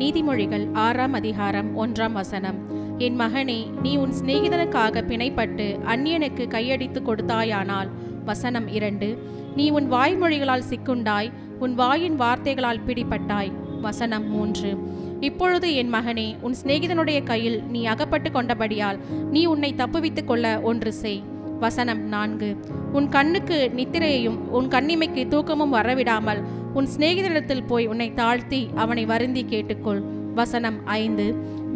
நீதிமொழிகள் 6ஆம் அதிகாரம் 1ஆம் வசனம். என் மகனே, நீ உன் சிநேகிதனுக்காக பிணைப்பட்டு அந்நியனுக்கு கையடித்து கொடுத்தாயானால். வசனம் 2. நீ உன் வாய்மொழிகளால் சிக்குண்டாய், உன் வாயின் வார்த்தைகளால் பிடிபட்டாய். வசனம் 3. இப்பொழுது என் மகனே, உன் சிநேகிதனுடைய கையில் நீ அகப்பட்டு கொண்டபடியால் நீ உன்னை தப்புவித்துக் கொள்ள ஒன்று செய். வசனம் 4. உன் கண்ணுக்கு நித்திரையையும் உன் கண்ணிமைக்கு தூக்கமும் வரவிடாமல் உன் சிநேகிதனிடத்தில் போய் உன்னை தாழ்த்தி அவனை வருந்தி கேட்டுக்கொள். வசனம் 5.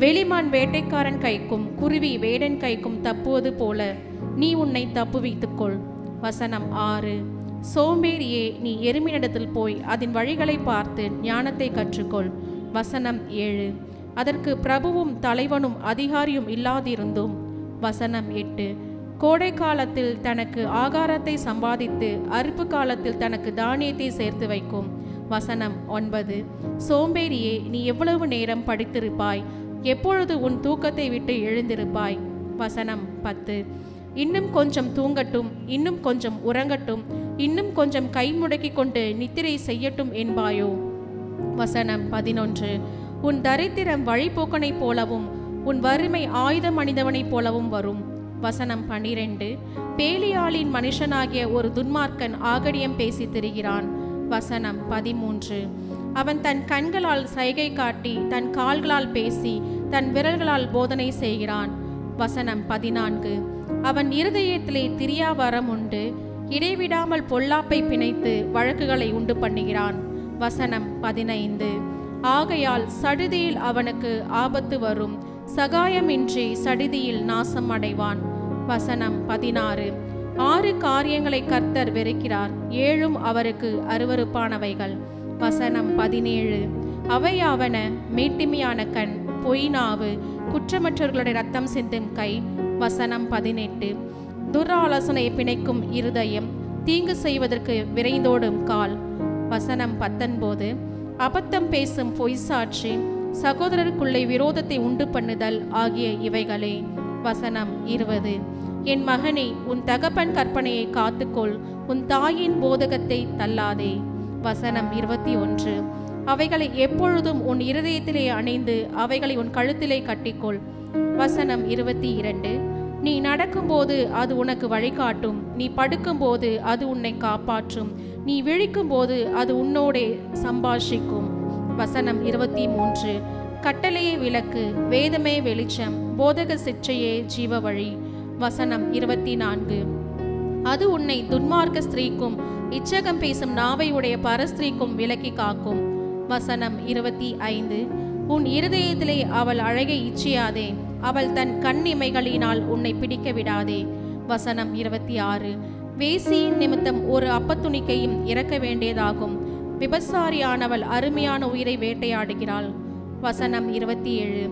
வெளிமான் வேட்டைக்காரன் கைக்கும் குருவி வேடன் கைக்கும் தப்புவது போல நீ உன்னை தப்புவித்துக்கொள். வசனம் 6. சோம்பேறியே, நீ எருமினிடத்தில் போய் அதன் வழிகளை பார்த்து ஞானத்தை கற்றுக்கொள். வசனம் 7. அதற்கு பிரபுவும் தலைவனும் அதிகாரியும் இல்லாதிருந்தும். வசனம் 8. கோடை காலத்தில் தனக்கு ஆகாரத்தை சம்பாதித்து அறுப்பு காலத்தில் தனக்கு தானியத்தை சேர்த்து வைக்கும். வசனம் 9. சோம்பேறியே, நீ எவ்வளவு நேரம் படித்திருப்பாய்? எப்பொழுது உன் தூக்கத்தை விட்டு எழுந்திருப்பாய்? வசனம் 10. இன்னும் கொஞ்சம் தூங்கட்டும், இன்னும் கொஞ்சம் உறங்கட்டும், இன்னும் கொஞ்சம் கை முடக்கி கொண்டு நித்திரை செய்யட்டும் என்பாயோ? வசனம் 11. உன் தரித்திரம் வழிபோக்கனைப் போலவும் உன் வறுமை ஆயுதம் அணிந்தவனைப் போலவும் வரும். வசனம் 12. பேலியாளின் மனுஷனாகிய ஒரு துன்மார்க்கன் ஆகடியம் பேசி திரிகிறான். வசனம் 13. அவன் தன் கண்களால் சைகை காட்டி தன் கால்களால் பேசி தன் விரல்களால் போதனை செய்கிறான். வசனம் 14. அவன் இருதயத்திலே திரியாவரம் உண்டு, இடைவிடாமல் பொல்லாப்பை பிணைத்து வழக்குகளை உண்டு பண்ணுகிறான். வசனம் 15. ஆகையால் சடுதியில் அவனுக்கு ஆபத்து வரும், சகாயமின்றி சடுதியில் நாசம் அடைவான். வசனம் 16. 6 காரியங்களை கர்த்தர் வெறுக்கிறார், 7 அவருக்கு அருவருப்பானவைகள். வசனம் 17. அவையாவன மேட்டிமையான கண், பொய்நாவு, குற்றமற்றவர்களுடைய ரத்தம் சிந்தும் கை. வசனம் 18. துராலோசனை பிணைக்கும் இருதயம், தீங்கு செய்வதற்கு விரைந்தோடும் கால். வசனம் 19. அபத்தம் பேசும் பொய்சாட்சி, சகோதரருக்குள்ளே விரோதத்தை உண்டு பண்ணுதல் ஆகிய இவைகளே. வசனம் 20. என் மகனே, உன் தகப்பன் கற்பனையை காத்துக்கொள், உன் தாயின் போதகத்தை தள்ளாதே. வசனம் 21. அவைகளை எப்பொழுதும் உன் இருதயத்திலே அணிந்து அவைகளை உன் கழுத்திலே கட்டிக்கொள். வசனம் 22. நீ நடக்கும்போது அது உனக்கு வழிகாட்டும், நீ படுக்கும்போது அது உன்னை காப்பாற்றும், நீ விழிக்கும்போது அது உன்னோடே சம்பாஷிக்கும். வசனம் 23. கட்டளையே விளக்கு, வேதமே வெளிச்சம், போதக சிற்றையே ஜீவ வழி. வசனம் 24. அது உன்னை துன்மார்க்க ஸ்திரீக்கும் இச்சகம் பேசும் நாவை உடைய பரஸ்திரீக்கும் விலக்கி காக்கும். வசனம் 25. உன் இருதயத்திலே அவள் அழகை இச்சியாதே, அவள் தன் கண் இமைகளினால் உன்னை பிடிக்க விடாதே. வசனம் 26. வேசியின் நிமித்தம் ஒரு அப்பத்துணிக்கையும் இறக்க வேண்டியதாகும், விபசாரியானவள் அருமையான உயிரை வேட்டையாடுகிறாள். வசனம் 27.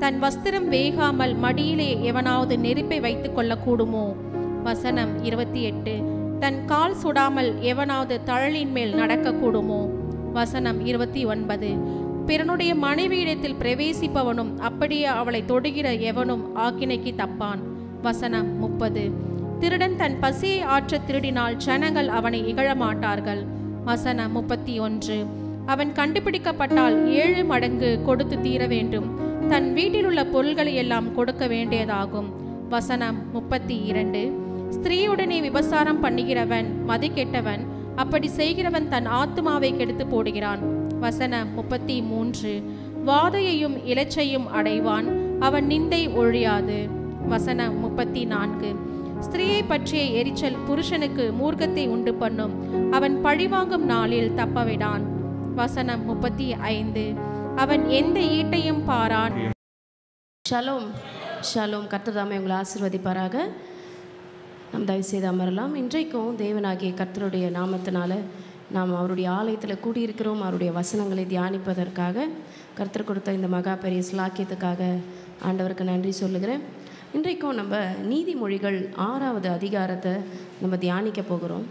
தன் வஸ்திரம் வேகாமல் மடியிலே எவனாவது நெருப்பை வைத்துக் கொள்ளக்கூடுமோ? வசனம் 28. தன் கால் சுடாமல் எவனாவது தழலின் மேல் நடக்கக்கூடுமோ? வசனம் 29. பிறனுடைய மனைவியிடத்தில் பிரவேசிப்பவனும் அப்படியே அவளை தொடுகிற எவனும் ஆக்கினைக்கு தப்பான். வசனம் 30. திருடன் தன் பசியை ஆற்ற திருடினால் ஜனங்கள் அவனை இகழமாட்டார்கள். வசனம் 31. அவன் கண்டுபிடிக்கப்பட்டால் 7 மடங்கு கொடுத்து தீர வேண்டும், தன் வீட்டில் உள்ள பொருள்களை எல்லாம் கொடுக்க வேண்டியதாகும். வசனம் 32. ஸ்திரீயுடனே விபசாரம் பண்ணுகிறவன் மதிக்கெட்டவன், அப்படி செய்கிறவன் தன் ஆத்துமாவை கெடுத்து போடுகிறான். வசனம் 33. வாதையையும் இலச்சையும் அடைவான், அவன் நிந்தை ஒழியாது. வசனம் 34. ஸ்திரீயை பற்றிய எரிச்சல் புருஷனுக்கு மூர்க்கத்தை உண்டு பண்ணும், அவன் பழிவாங்கும் நாளில் தப்பவிடான். வசனம் 35. அவன் எந்த ஈட்டையும் பாரான். Shalom shalom. கர்த்தர் தாமே உங்களை ஆசீர்வதிப்பாராக. நாம் தயவுசெய்து அமரலாம். இன்றைக்கும் தேவனாகிய கர்த்தருடைய நாமத்தினால நாம் அவருடைய ஆலயத்தில் கூடியிருக்கிறோம். அவருடைய வசனங்களை தியானிப்பதற்காக கர்த்தர் கொடுத்த இந்த மகா பெரிய ஸ்லாக்கியத்துக்காக ஆண்டவருக்கு நன்றி சொல்லுகிறேன். இன்றைக்கும் நம்ம நீதிமொழிகள் 6வது அதிகாரத்தை நம்ம தியானிக்க போகிறோம்.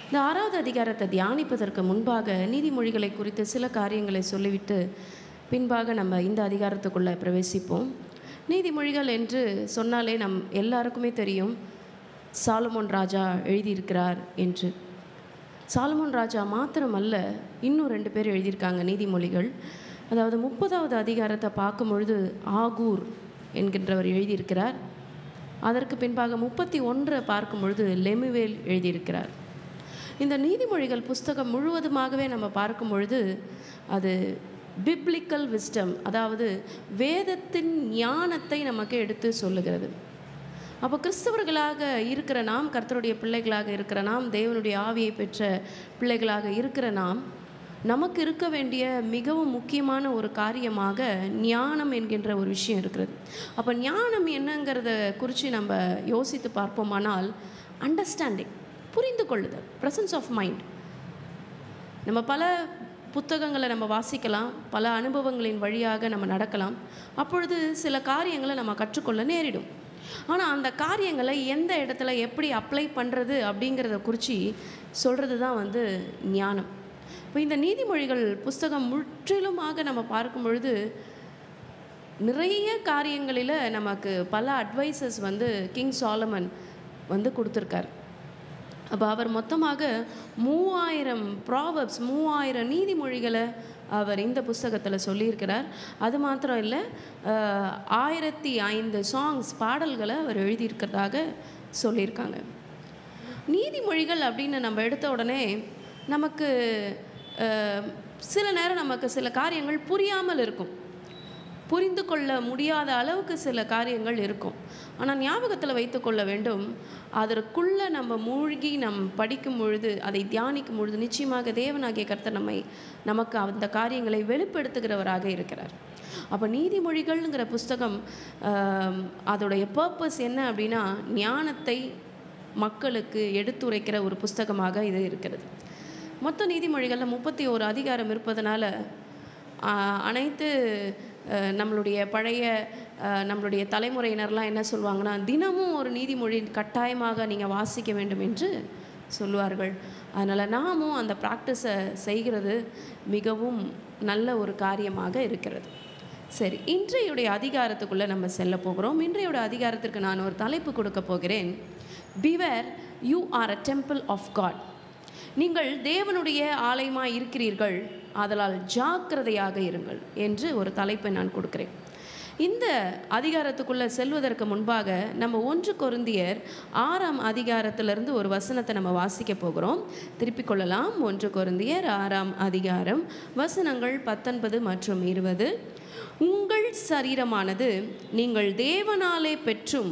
இந்த 6வது அதிகாரத்தை தியானிப்பதற்கு முன்பாக நீதிமொழிகளை குறித்து சில காரியங்களை சொல்லிவிட்டு பின்பாக நம்ம இந்த அதிகாரத்துக்குள்ளே பிரவேசிப்போம். நீதிமொழிகள் என்று சொன்னாலே எல்லாருக்குமே தெரியும், சாலமோன் ராஜா எழுதியிருக்கிறார் என்று. சாலமோன் ராஜா மாத்திரமல்ல, இன்னும் 2 பேர் எழுதியிருக்காங்க நீதிமொழிகள். அதாவது 30வது அதிகாரத்தை பார்க்கும் பொழுது ஆகூர் என்கின்றவர் எழுதியிருக்கிறார். அதற்கு பின்பாக 31 பார்க்கும் பொழுது லெமுவேல் எழுதியிருக்கிறார். இந்த நீதிமொழிகள் புஸ்தகம் முழுவதுமாகவே நம்ம பார்க்கும் பொழுது அது பிப்ளிக்கல் விஸ்டம், அதாவது வேதத்தின் ஞானத்தை நமக்கு எடுத்து சொல்லுகிறது. அப்போ கிறிஸ்தவர்களாக இருக்கிற நாம், கர்த்தருடைய பிள்ளைகளாக இருக்கிற நாம், தேவனுடைய ஆவியை பெற்ற பிள்ளைகளாக இருக்கிற நாம், நமக்கு இருக்க வேண்டிய மிகவும் முக்கியமான ஒரு காரியமாக ஞானம் என்கின்ற ஒரு விஷயம் இருக்கிறது. அப்போ ஞானம் என்னங்கிறத குறித்து நம்ம யோசித்து பார்ப்போமானால், அண்டர்ஸ்டாண்டிங், புரிந்து கொள்ளுதல், ப்ரெசன்ஸ் ஆஃப் மைண்ட். நம்ம பல புத்தகங்களை நம்ம வாசிக்கலாம், பல அனுபவங்களின் வழியாக நம்ம நடக்கலாம். அப்பொழுது சில காரியங்களை நம்ம கற்றுக்கொள்ள நேரிடும். ஆனால் அந்த காரியங்களை எந்த இடத்துல எப்படி அப்ளை பண்ணுறது அப்படிங்கிறத குறித்து சொல்கிறது தான் ஞானம். இப்போ இந்த நீதிமொழிகள் புஸ்தகம் முற்றிலுமாக நம்ம பார்க்கும் பொழுது நிறைய காரியங்களில் நமக்கு பல அட்வைசஸ் கிங் சாலமன் கொடுத்துருக்கார். அப்போ அவர் மொத்தமாக 3000 ப்ராவர்ப்ஸ், 3000 நீதிமொழிகளை அவர் இந்த புஸ்தகத்தில் சொல்லியிருக்கிறார். அது மாத்திரம் இல்லை, 1005 சாங்ஸ், பாடல்களை அவர் எழுதியிருக்கிறதாக சொல்லியிருக்காங்க. நீதிமொழிகள் அப்படின்னு நம்ம எடுத்த உடனே நமக்கு சில நேரம் நமக்கு சில காரியங்கள் புரியாமல் இருக்கும், புரிந்து கொள்ள முடியாத அளவுக்கு சில காரியங்கள் இருக்கும். ஆனால் ஞாபகத்தில் வைத்து கொள்ள வேண்டும், அதற்குள்ளே நம்ம மூழ்கி படிக்கும் பொழுது, அதை தியானிக்கும் பொழுது நிச்சயமாக தேவனாகிய கர்த்தர் நமக்கு அந்த காரியங்களை வெளிப்படுத்துகிறவராக இருக்கிறார். அப்போ நீதிமொழிகள்ங்கிற புஸ்தகம் அதோடைய பர்பஸ் என்ன அப்படின்னா, ஞானத்தை மக்களுக்கு எடுத்துரைக்கிற ஒரு புஸ்தகமாக இது இருக்கிறது. மொத்த நீதிமொழிகளில் 31 அதிகாரம் இருப்பதனால அனைத்து நம்மளுடைய பழைய நம்மளுடைய தலைமுறையினர்லாம் என்ன சொல்லுவாங்கன்னா, தினமும் ஒரு நீதிமொழி கட்டாயமாக நீங்கள் வாசிக்க வேண்டும் என்று சொல்லுவார்கள். அதனால் நாமும் அந்த ப்ராக்டிஸை செய்கிறது மிகவும் நல்ல ஒரு காரியமாக இருக்கிறது. சரி, இன்றையுடைய அதிகாரத்துக்குள்ளே நம்ம செல்ல போகிறோம். இன்றையோட அதிகாரத்திற்கு நான் ஒரு தலைப்பு கொடுக்க போகிறேன். Beware you are a temple of God. நீங்கள் தேவனுடைய ஆலயமாக இருக்கிறீர்கள், ஆதலால் ஜாக்கிரதையாக இருங்கள் என்று ஒரு தலைப்பை நான் கொடுக்கிறேன். இந்த அதிகாரத்துக்குள்ளே செல்வதற்கு முன்பாக நம்ம 1 கொரிந்தியர் 6ஆம் அதிகாரத்திலிருந்து ஒரு வசனத்தை நம்ம வாசிக்க போகிறோம். திருப்பிக் கொள்ளலாம். 1 கொரிந்தியர் 6ஆம் அதிகாரம் வசனங்கள் 19 மற்றும் 20. உங்கள் சரீரமானது நீங்கள் தேவனாலே பெற்றும்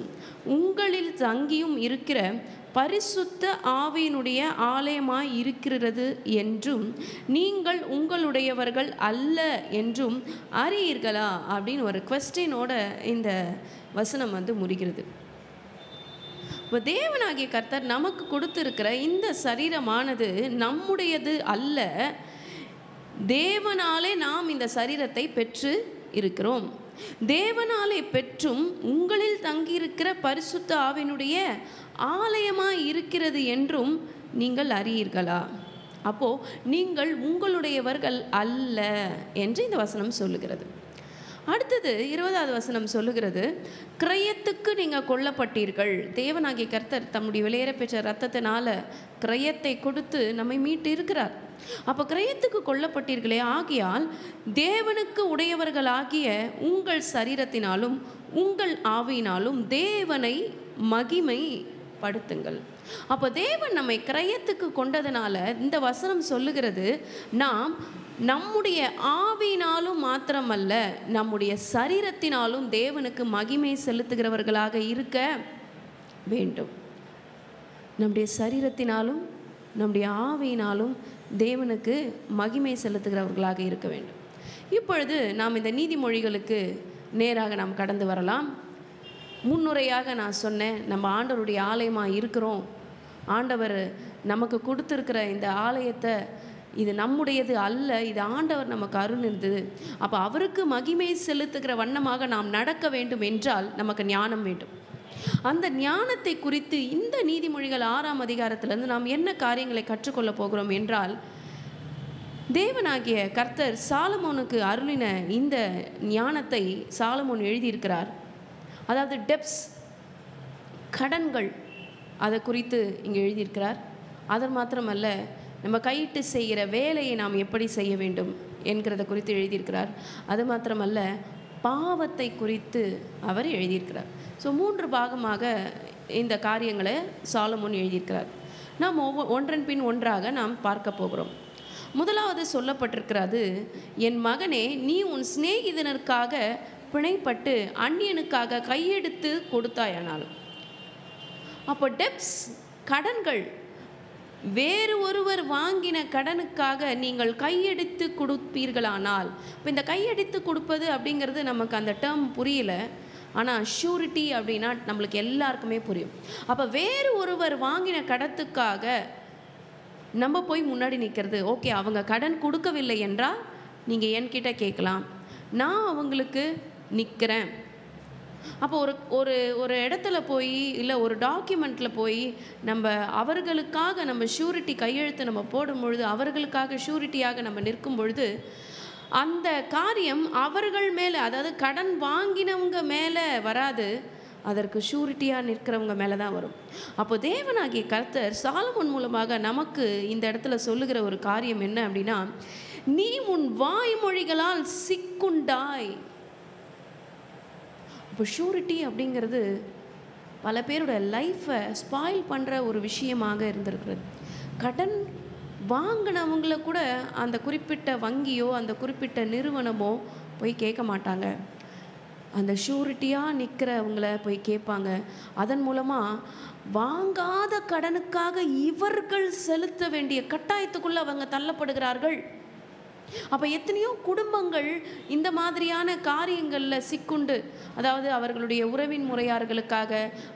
உங்களில் தங்கியும் இருக்கிற பரிசுத்த ஆவியினுடைய ஆலயமாய் இருக்கிறது என்றும் நீங்கள் உங்களுடையவர்கள் அல்ல என்றும் அறியீர்களா அப்படின்னு ஒரு குவெஸ்டினோட இந்த வசனம் முடிகிறது. இப்போ தேவனாகிய கர்த்தர் நமக்கு கொடுத்திருக்கிற இந்த சரீரமானது நம்முடையது அல்ல, தேவனாலே நாம் இந்த சரீரத்தை பெற்று இருக்கிறோம். தேவனாலே பெற்றும் உங்களில் தங்கியிருக்கிற பரிசுத்த ஆவியினுடைய ஆலயமாய் இருக்கிறது என்றும் நீங்கள் அறியீர்களா? அப்போது நீங்கள் உங்களுடையவர்கள் அல்ல என்று இந்த வசனம் சொல்லுகிறது. அடுத்தது 20வது வசனம் சொல்லுகிறது, கிரயத்துக்கு நீங்கள் கொல்லப்பட்டீர்கள். தேவனாகிய கர்த்தர் தம்முடைய விலையேற பெற்ற இரத்தத்தினால கிரயத்தை கொடுத்து நம்மை மீட்டு இருக்கிறார். அப்போ கிரயத்துக்கு கொல்லப்பட்டீர்களே, ஆகியால் தேவனுக்கு உடையவர்களாகிய உங்கள் சரீரத்தினாலும் உங்கள் ஆவியினாலும் தேவனை மகிமைப்படுத்துங்கள். அப்போ தேவன் நம்மை கிரயத்துக்கு கொண்டதுனால இந்த வசனம் சொல்லுகிறது, நாம் நம்முடைய ஆவியினாலும் மாத்திரமல்ல, நம்முடைய சரீரத்தினாலும் தேவனுக்கு மகிமை செலுத்துகிறவர்களாக இருக்க வேண்டும். நம்முடைய சரீரத்தினாலும் நம்முடைய ஆவியினாலும் தேவனுக்கு மகிமை செலுத்துகிறவர்களாக இருக்க வேண்டும். இப்பொழுது நாம் இந்த நீதிமொழிகளுக்கு நேராக நாம் கடந்து வரலாம். முன்னுரையாக நான் சொன்னேன், நம்ம ஆண்டவருடைய ஆலயமாக இருக்கிறோம். ஆண்டவர் நமக்கு கொடுத்துருக்கிற இந்த ஆலயத்தை, இது நம்முடையது அல்ல, இது ஆண்டவர் நமக்கு அருளினது. அப்போ அவருக்கு மகிமை செலுத்துகிற வண்ணமாக நாம் நடக்க வேண்டும் என்றால் நமக்கு ஞானம் வேண்டும். அந்த ஞானத்தை குறித்து இந்த நீதிமொழிகள் 6ஆம் அதிகாரத்திலிருந்து நாம் என்ன காரியங்களை கற்றுக்கொள்ள போகிறோம் என்றால், தேவனாகிய கர்த்தர் சாலமோனுக்கு அருளின இந்த ஞானத்தை சாலமோன் எழுதியிருக்கிறார். அதாவது டெப்ஸ், கடன்கள், அதை குறித்து இங்கே எழுதியிருக்கிறார். அது மாத்திரமல்ல, நம்ம கையிட்டு செய்கிற வேலையை நாம் எப்படி செய்ய வேண்டும் என்கிறத குறித்து எழுதியிருக்கிறார். அது மாத்திரமல்ல, பாவத்தை குறித்து அவர் எழுதியிருக்கிறார். ஸோ 3 பாகமாக இந்த காரியங்களை சாலமோன் எழுதியிருக்கிறார். நாம் ஒன்றன் பின் ஒன்றாக நாம் பார்க்க போகிறோம். முதலாவது சொல்லப்பட்டிருக்கிறது, என் மகனே, நீ உன் சிநேகிதனுக்காக பிணைப்பட்டு அந்நியனுக்காக கையெடுத்து கொடுத்தாயானாலும். அப்போ டெப்ஸ், கடன்கள், வேறு ஒருவர் வாங்கின கடனுக்காக நீங்கள் கையெடுத்து கொடுப்பீர்களானால், இப்போ இந்த கையெடுத்து கொடுப்பது அப்படிங்கிறது நமக்கு அந்த டேர்ம் புரியல. ஆனால் ஷூரிட்டி அப்படின்னா நம்மளுக்கு எல்லாருக்குமே புரியும். அப்போ வேறு ஒருவர் வாங்கின கடத்துக்காக நம்ம போய் முன்னாடி நிற்கிறது. ஓகே, அவங்க கடன் கொடுக்கவில்லை என்றால் நீங்கள் என்கிட்ட கேட்கலாம், நான் அவங்களுக்கு நிற்கிறேன். அப்போ ஒரு இடத்துல போய், இல்லை ஒரு டாக்குமெண்ட்டில் போய் நம்ம அவர்களுக்காக நம்ம ஷூரிட்டி கையெழுத்து நம்ம போடும் பொழுது, அவர்களுக்காக ஷூரிட்டியாக நம்ம நிற்கும் பொழுது, அந்த காரியம் அவர்கள் மேலே, அதாவது கடன் வாங்கினவங்க மேலே வராது, அதற்கு ஷூரிட்டியாக நிற்கிறவங்க மேலே தான் வரும். அப்போ தேவனாகிய கர்த்தர் சாலமோன் மூலமாக நமக்கு இந்த இடத்துல சொல்லுகிற ஒரு காரியம் என்ன அப்படின்னா, நீ உன் வாய்மொழிகளால் சிக்குண்டாய். இப்போ ஷூரிட்டி அப்படிங்கிறது பல பேரோட லைஃப்பை ஸ்பாயில் பண்ணுற ஒரு விஷயமாக இருந்திருக்கிறது. கடன் வாங்கினவங்கள கூட அந்த குறிப்பிட்ட வங்கியோ அந்த குறிப்பிட்ட நிறுவனமோ போய் கேட்க மாட்டாங்க. அந்த ஷூரிட்டியாக நிற்கிறவங்கள போய் கேட்பாங்க. அதன் மூலமாக வாங்காத கடனுக்காக இவர்கள் செலுத்த வேண்டிய கட்டாயத்துக்குள்ளே அவங்க தள்ளப்படுகிறார்கள். அப்போ எத்தனையோ குடும்பங்கள் இந்த மாதிரியான காரியங்களில் சிக்குண்டு, அதாவது அவர்களுடைய உறவின் முறையார்களுக்காக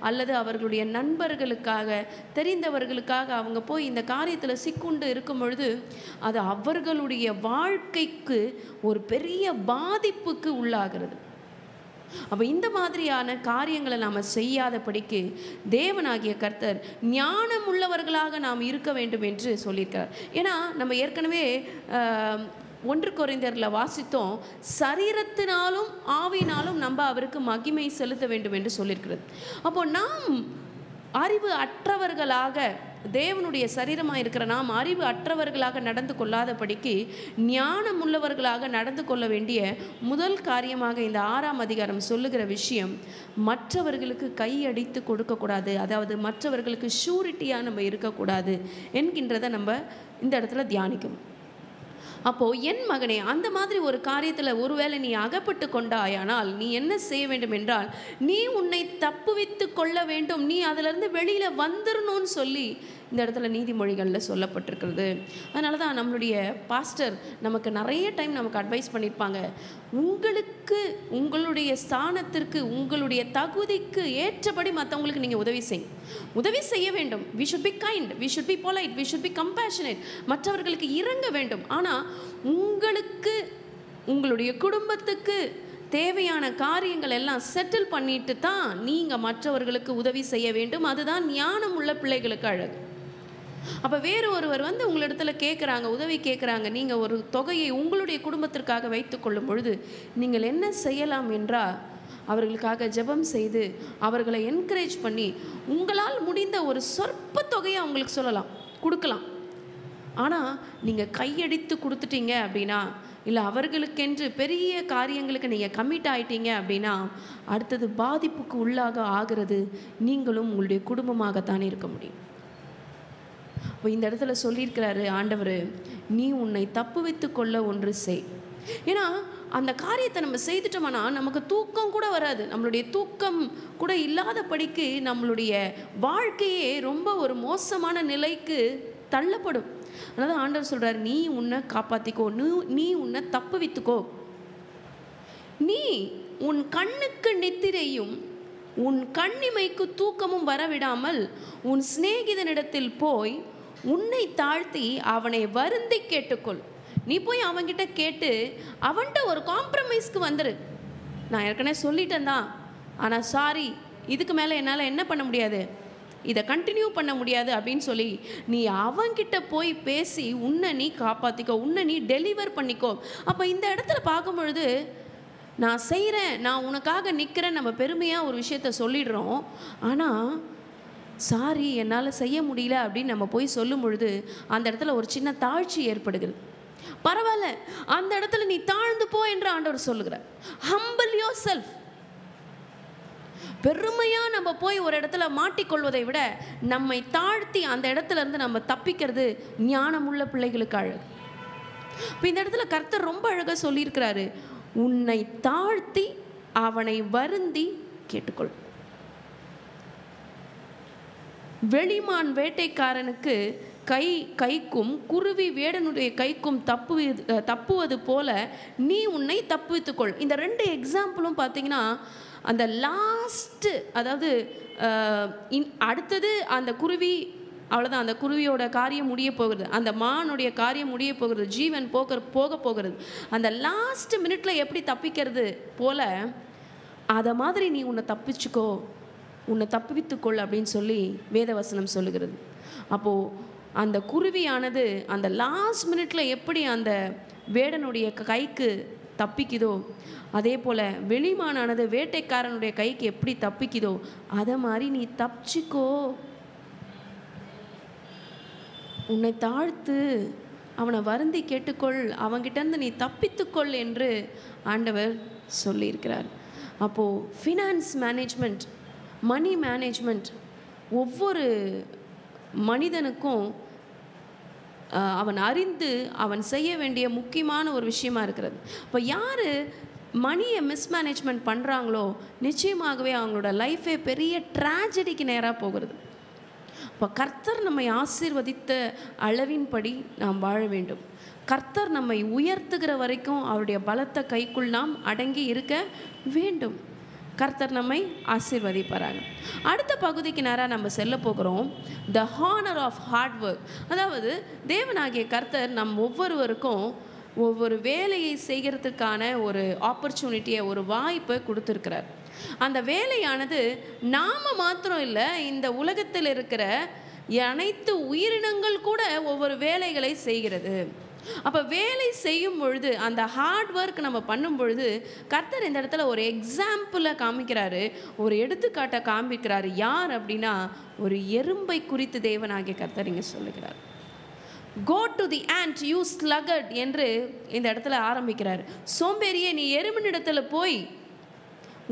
அல்லது அவர்களுடைய நண்பர்களுக்காக, தெரிந்தவர்களுக்காக அவங்க போய் இந்த காரியத்தில் சிக்குண்டு இருக்கும் பொழுது அது அவர்களுடைய வாழ்க்கைக்கு ஒரு பெரிய பாதிப்புக்கு உள்ளாகிறது. அப்போ இந்த மாதிரியான காரியங்களை நாம் செய்யாதபடிக்கு தேவனாகிய கர்த்தர் ஞானம் உள்ளவர்களாக நாம் இருக்க வேண்டும் என்று சொல்லியிருக்கிறார். ஏன்னா நம்ம ஏற்கனவே 1 கொரிந்தியரில் வாசித்தோம், சரீரத்தினாலும் ஆவியினாலும் நம்ம அவருக்கு மகிமை செலுத்த வேண்டும் என்று சொல்லியிருக்கிறது. அப்போ நாம் அறிவு அற்றவர்களாக, தேவனுடைய சரீரமாக இருக்கிற நாம் அறிவு அற்றவர்களாக நடந்து கொள்ளாதபடிக்கு ஞானம் உள்ளவர்களாக நடந்து கொள்ள வேண்டிய முதல் காரியமாக இந்த 6ஆம் அதிகாரம் சொல்லுகிற விஷயம், மற்றவர்களுக்கு கையடித்து கொடுக்கக்கூடாது, அதாவது மற்றவர்களுக்கு ஷூரிட்டியாக நம்ம இருக்கக்கூடாது என்கின்றதை நம்ம இந்த இடத்துல தியானிக்கணும். அப்போது என் மகனே, அந்த மாதிரி ஒரு காரியத்தில் ஒருவேளை நீ அகப்பட்டு கொண்டாயானால் நீ என்ன செய்ய வேண்டும் என்றால், நீ உன்னை தப்புவித்து கொள்ள வேண்டும், நீ அதிலிருந்து வெளியில் வந்துடணும்னு சொல்லி இந்த இடத்துல நீதிமொழிகளில் சொல்லப்பட்டிருக்கிறது. அதனால தான் நம்மளுடைய பாஸ்டர் நமக்கு நிறைய டைம் நமக்கு அட்வைஸ் பண்ணியிருப்பாங்க, உங்களுக்கு உங்களுடைய ஸ்தானத்திற்கு உங்களுடைய தகுதிக்கு ஏற்றபடி மற்றவங்களுக்கு நீங்கள் உதவி செய்ய வேண்டும். we should be kind, we should be polite, we should be compassionate. மற்றவர்களுக்கு இறங்க வேண்டும். ஆனால் உங்களுக்கு உங்களுடைய குடும்பத்துக்கு தேவையான காரியங்கள் எல்லாம் செட்டில் பண்ணிட்டு தான் நீங்கள் மற்றவர்களுக்கு உதவி செய்ய வேண்டும். அதுதான் ஞானம் உள்ள பிள்ளைகளுக்கு அழகு. அப்போ வேறு ஒருவர் வந்து உங்களிடத்துல கேட்குறாங்க, உதவி கேட்குறாங்க, நீங்கள் ஒரு தொகையை உங்களுடைய குடும்பத்திற்காக வைத்து கொள்ளும் பொழுது நீங்கள் என்ன செய்யலாம் என்றால், அவர்களுக்காக ஜெபம் செய்து அவர்களை என்கரேஜ் பண்ணி உங்களால் முடிந்த ஒரு சொற்ப தொகையை அவங்களுக்கு கொடுக்கலாம். ஆனால் நீங்கள் கையடித்து கொடுத்துட்டீங்க அப்படின்னா, இல்லை அவர்களுக்கென்று பெரிய காரியங்களுக்கு நீங்கள் கமிட் ஆகிட்டீங்க அப்படின்னா, அடுத்தது பாதிப்புக்கு உள்ளாக ஆகிறது நீங்களும் உங்களுடைய குடும்பமாகத்தானே இருக்க முடியும். இப்போ இந்த இடத்துல சொல்லியிருக்கிறாரு ஆண்டவர், நீ உன்னை தப்புவித்து கொள்ள ஒன்று செய். ஏன்னா அந்த காரியத்தை நம்ம செய்துட்டோம்னா நமக்கு தூக்கம் கூட வராது. நம்மளுடைய தூக்கம் கூட இல்லாதபடிக்கு நம்மளுடைய வாழ்க்கையே ரொம்ப ஒரு மோசமான நிலைக்கு தள்ளப்படும். அதனால ஆண்டவர் சொல்கிறார், நீ உன்னை காப்பாற்றிக்கோ, நீ உன்னை தப்புவித்துக்கோ. நீ உன் கண்ணுக்கு நித்திரையும் உன் கண்ணிமைக்கு தூக்கமும் வரவிடாமல் உன் சிநேகிதனிடத்தில் போய் உன்னை தாழ்த்தி அவனை வருந்தி கேட்டுக்கொள். நீ போய் அவன்கிட்ட கேட்டு அவன்கிட்ட ஒரு காம்ப்ரமைஸ்க்கு வந்துரு. நான் ஏற்கனவே சொல்லிட்டேன் தான், ஆனால் சாரி, இதுக்கு மேலே என்னால் என்ன பண்ண முடியாது, இதை கண்டினியூ பண்ண முடியாது அப்படின்னு சொல்லி நீ அவன்கிட்ட போய் பேசி உன்னை நீ காப்பாற்றிக்கோ, உன்னை நீ டெலிவர் பண்ணிக்கோ. அப்போ இந்த இடத்துல பார்க்கும் பொழுது, நான் செய்கிறேன், நான் உனக்காக நிற்கிறேன், நம்ம பெருமையாக ஒரு விஷயத்த சொல்லிடுறோம். ஆனால் சாரி, என்னால் செய்ய முடியல அப்படின்னு நம்ம போய் சொல்லும் பொழுது அந்த இடத்துல ஒரு சின்ன தாழ்ச்சி ஏற்படுகிறது. பரவாயில்ல, அந்த இடத்துல நீ தாழ்ந்து போ என்று ஆண்டவர் சொல்லுகிறார். Humble your self. பெருமையா நம்ம போய் ஒரு இடத்துல மாட்டிக்கொள்வதை விட நம்மை தாழ்த்தி அந்த இடத்துல இருந்து நம்ம தப்பிக்கிறது ஞானமுள்ள பிள்ளைகளுக்கு அழகு. இப்போ இந்த இடத்துல கர்த்தர் ரொம்ப அழகாக சொல்லியிருக்கிறாரு, உன்னை தாழ்த்தி அவனை வருந்தி கேட்டுக்கொள். வெளிமான் வேட்டைக்காரனுக்கு கைக்கும் குருவி வேடனுடைய கைக்கும் தப்புவது போல நீ உன்னை தப்புவித்துக்கொள். இந்த 2 எக்ஸாம்பிளும் பார்த்தீங்கன்னா அந்த லாஸ்ட்டு, அதாவது அடுத்தது அந்த குருவி அவ்வளோதான், அந்த குருவியோட காரியம் முடிய போகிறது, அந்த மானுடைய காரியம் முடிய போகிறது, ஜீவன் போக போகிறது. அந்த லாஸ்ட் மினிட்ல எப்படி தப்பிக்கிறது போல அதை மாதிரி நீ உன்னை தப்பிச்சுக்கோ, உன்னை தப்புவித்துக்கொள் அப்படின்னு சொல்லி வேதவசனம் சொல்லுகிறது. அப்போது அந்த குருவியானது அந்த லாஸ்ட் மினிட்ல எப்படி அந்த வேடனுடைய கைக்கு தப்பிக்குதோ, அதே போல் வெளிமானானது வேட்டைக்காரனுடைய கைக்கு எப்படி தப்பிக்குதோ அதை மாதிரி நீ தப்பிச்சிக்கோ, உன்னை தாழ்த்து அவனை வருந்தி கேட்டுக்கொள், அவன்கிட்டேருந்து நீ தப்பித்துக்கொள் என்று ஆண்டவர் சொல்லியிருக்கிறார். அப்போது ஃபினான்ஸ் மேனேஜ்மெண்ட், மணி மேனேஜ்மெண்ட் ஒவ்வொரு மனிதனுக்கும் அவன் அறிந்து அவன் செய்ய வேண்டிய முக்கியமான ஒரு விஷயமா இருக்கிறது. இப்போ யார் மணியை மிஸ்மேனேஜ்மெண்ட் பண்ணுறாங்களோ நிச்சயமாகவே அவங்களோட லைஃபே பெரிய ட்ராஜடிக்கு நேராக போகிறது. இப்போ கர்த்தர் நம்மை ஆசீர்வதித்த அளவின்படி நாம் வாழ வேண்டும். கர்த்தர் நம்மை உயர்த்துகிற வரைக்கும் அவருடைய பலத்த கைக்குள் நாம் அடங்கி இருக்க வேண்டும். கர்த்தர் நம்மை ஆசீர்வதிப்பாராங்க. அடுத்த பகுதிக்கு நேராக நம்ம செல்ல போகிறோம், the honour of hard work. அதாவது தேவனாகிய கர்த்தர் நம் ஒவ்வொருவருக்கும் ஒவ்வொரு வேலையை செய்கிறதுக்கான ஒரு ஆப்பர்ச்சுனிட்டியை, ஒரு வாய்ப்பை கொடுத்துருக்கிறார். அந்த வேலையானது நாம் மாத்திரம் இல்லை, இந்த உலகத்தில் இருக்கிற அனைத்து உயிரினங்கள் கூட ஒவ்வொரு வேலைகளை செய்கிறது. அப்போ வேலை செய்யும் பொழுது அந்த ஹார்ட் ஒர்க் நம்ம பண்ணும் பொழுது கர்த்தர் இந்த இடத்துல ஒரு எக்ஸாம்பிளை காமிக்கிறாரு, ஒரு எடுத்துக்காட்டை காமிக்கிறாரு. யார் அப்படின்னா ஒரு எறும்பை குறித்து தேவனாகிய கர்த்தர் இங்கே சொல்லுகிறார். Go to the ant, you sluggard என்று இந்த இடத்துல ஆரம்பிக்கிறார். சோம்பேறியே, நீ எறும்பினிடத்துல போய்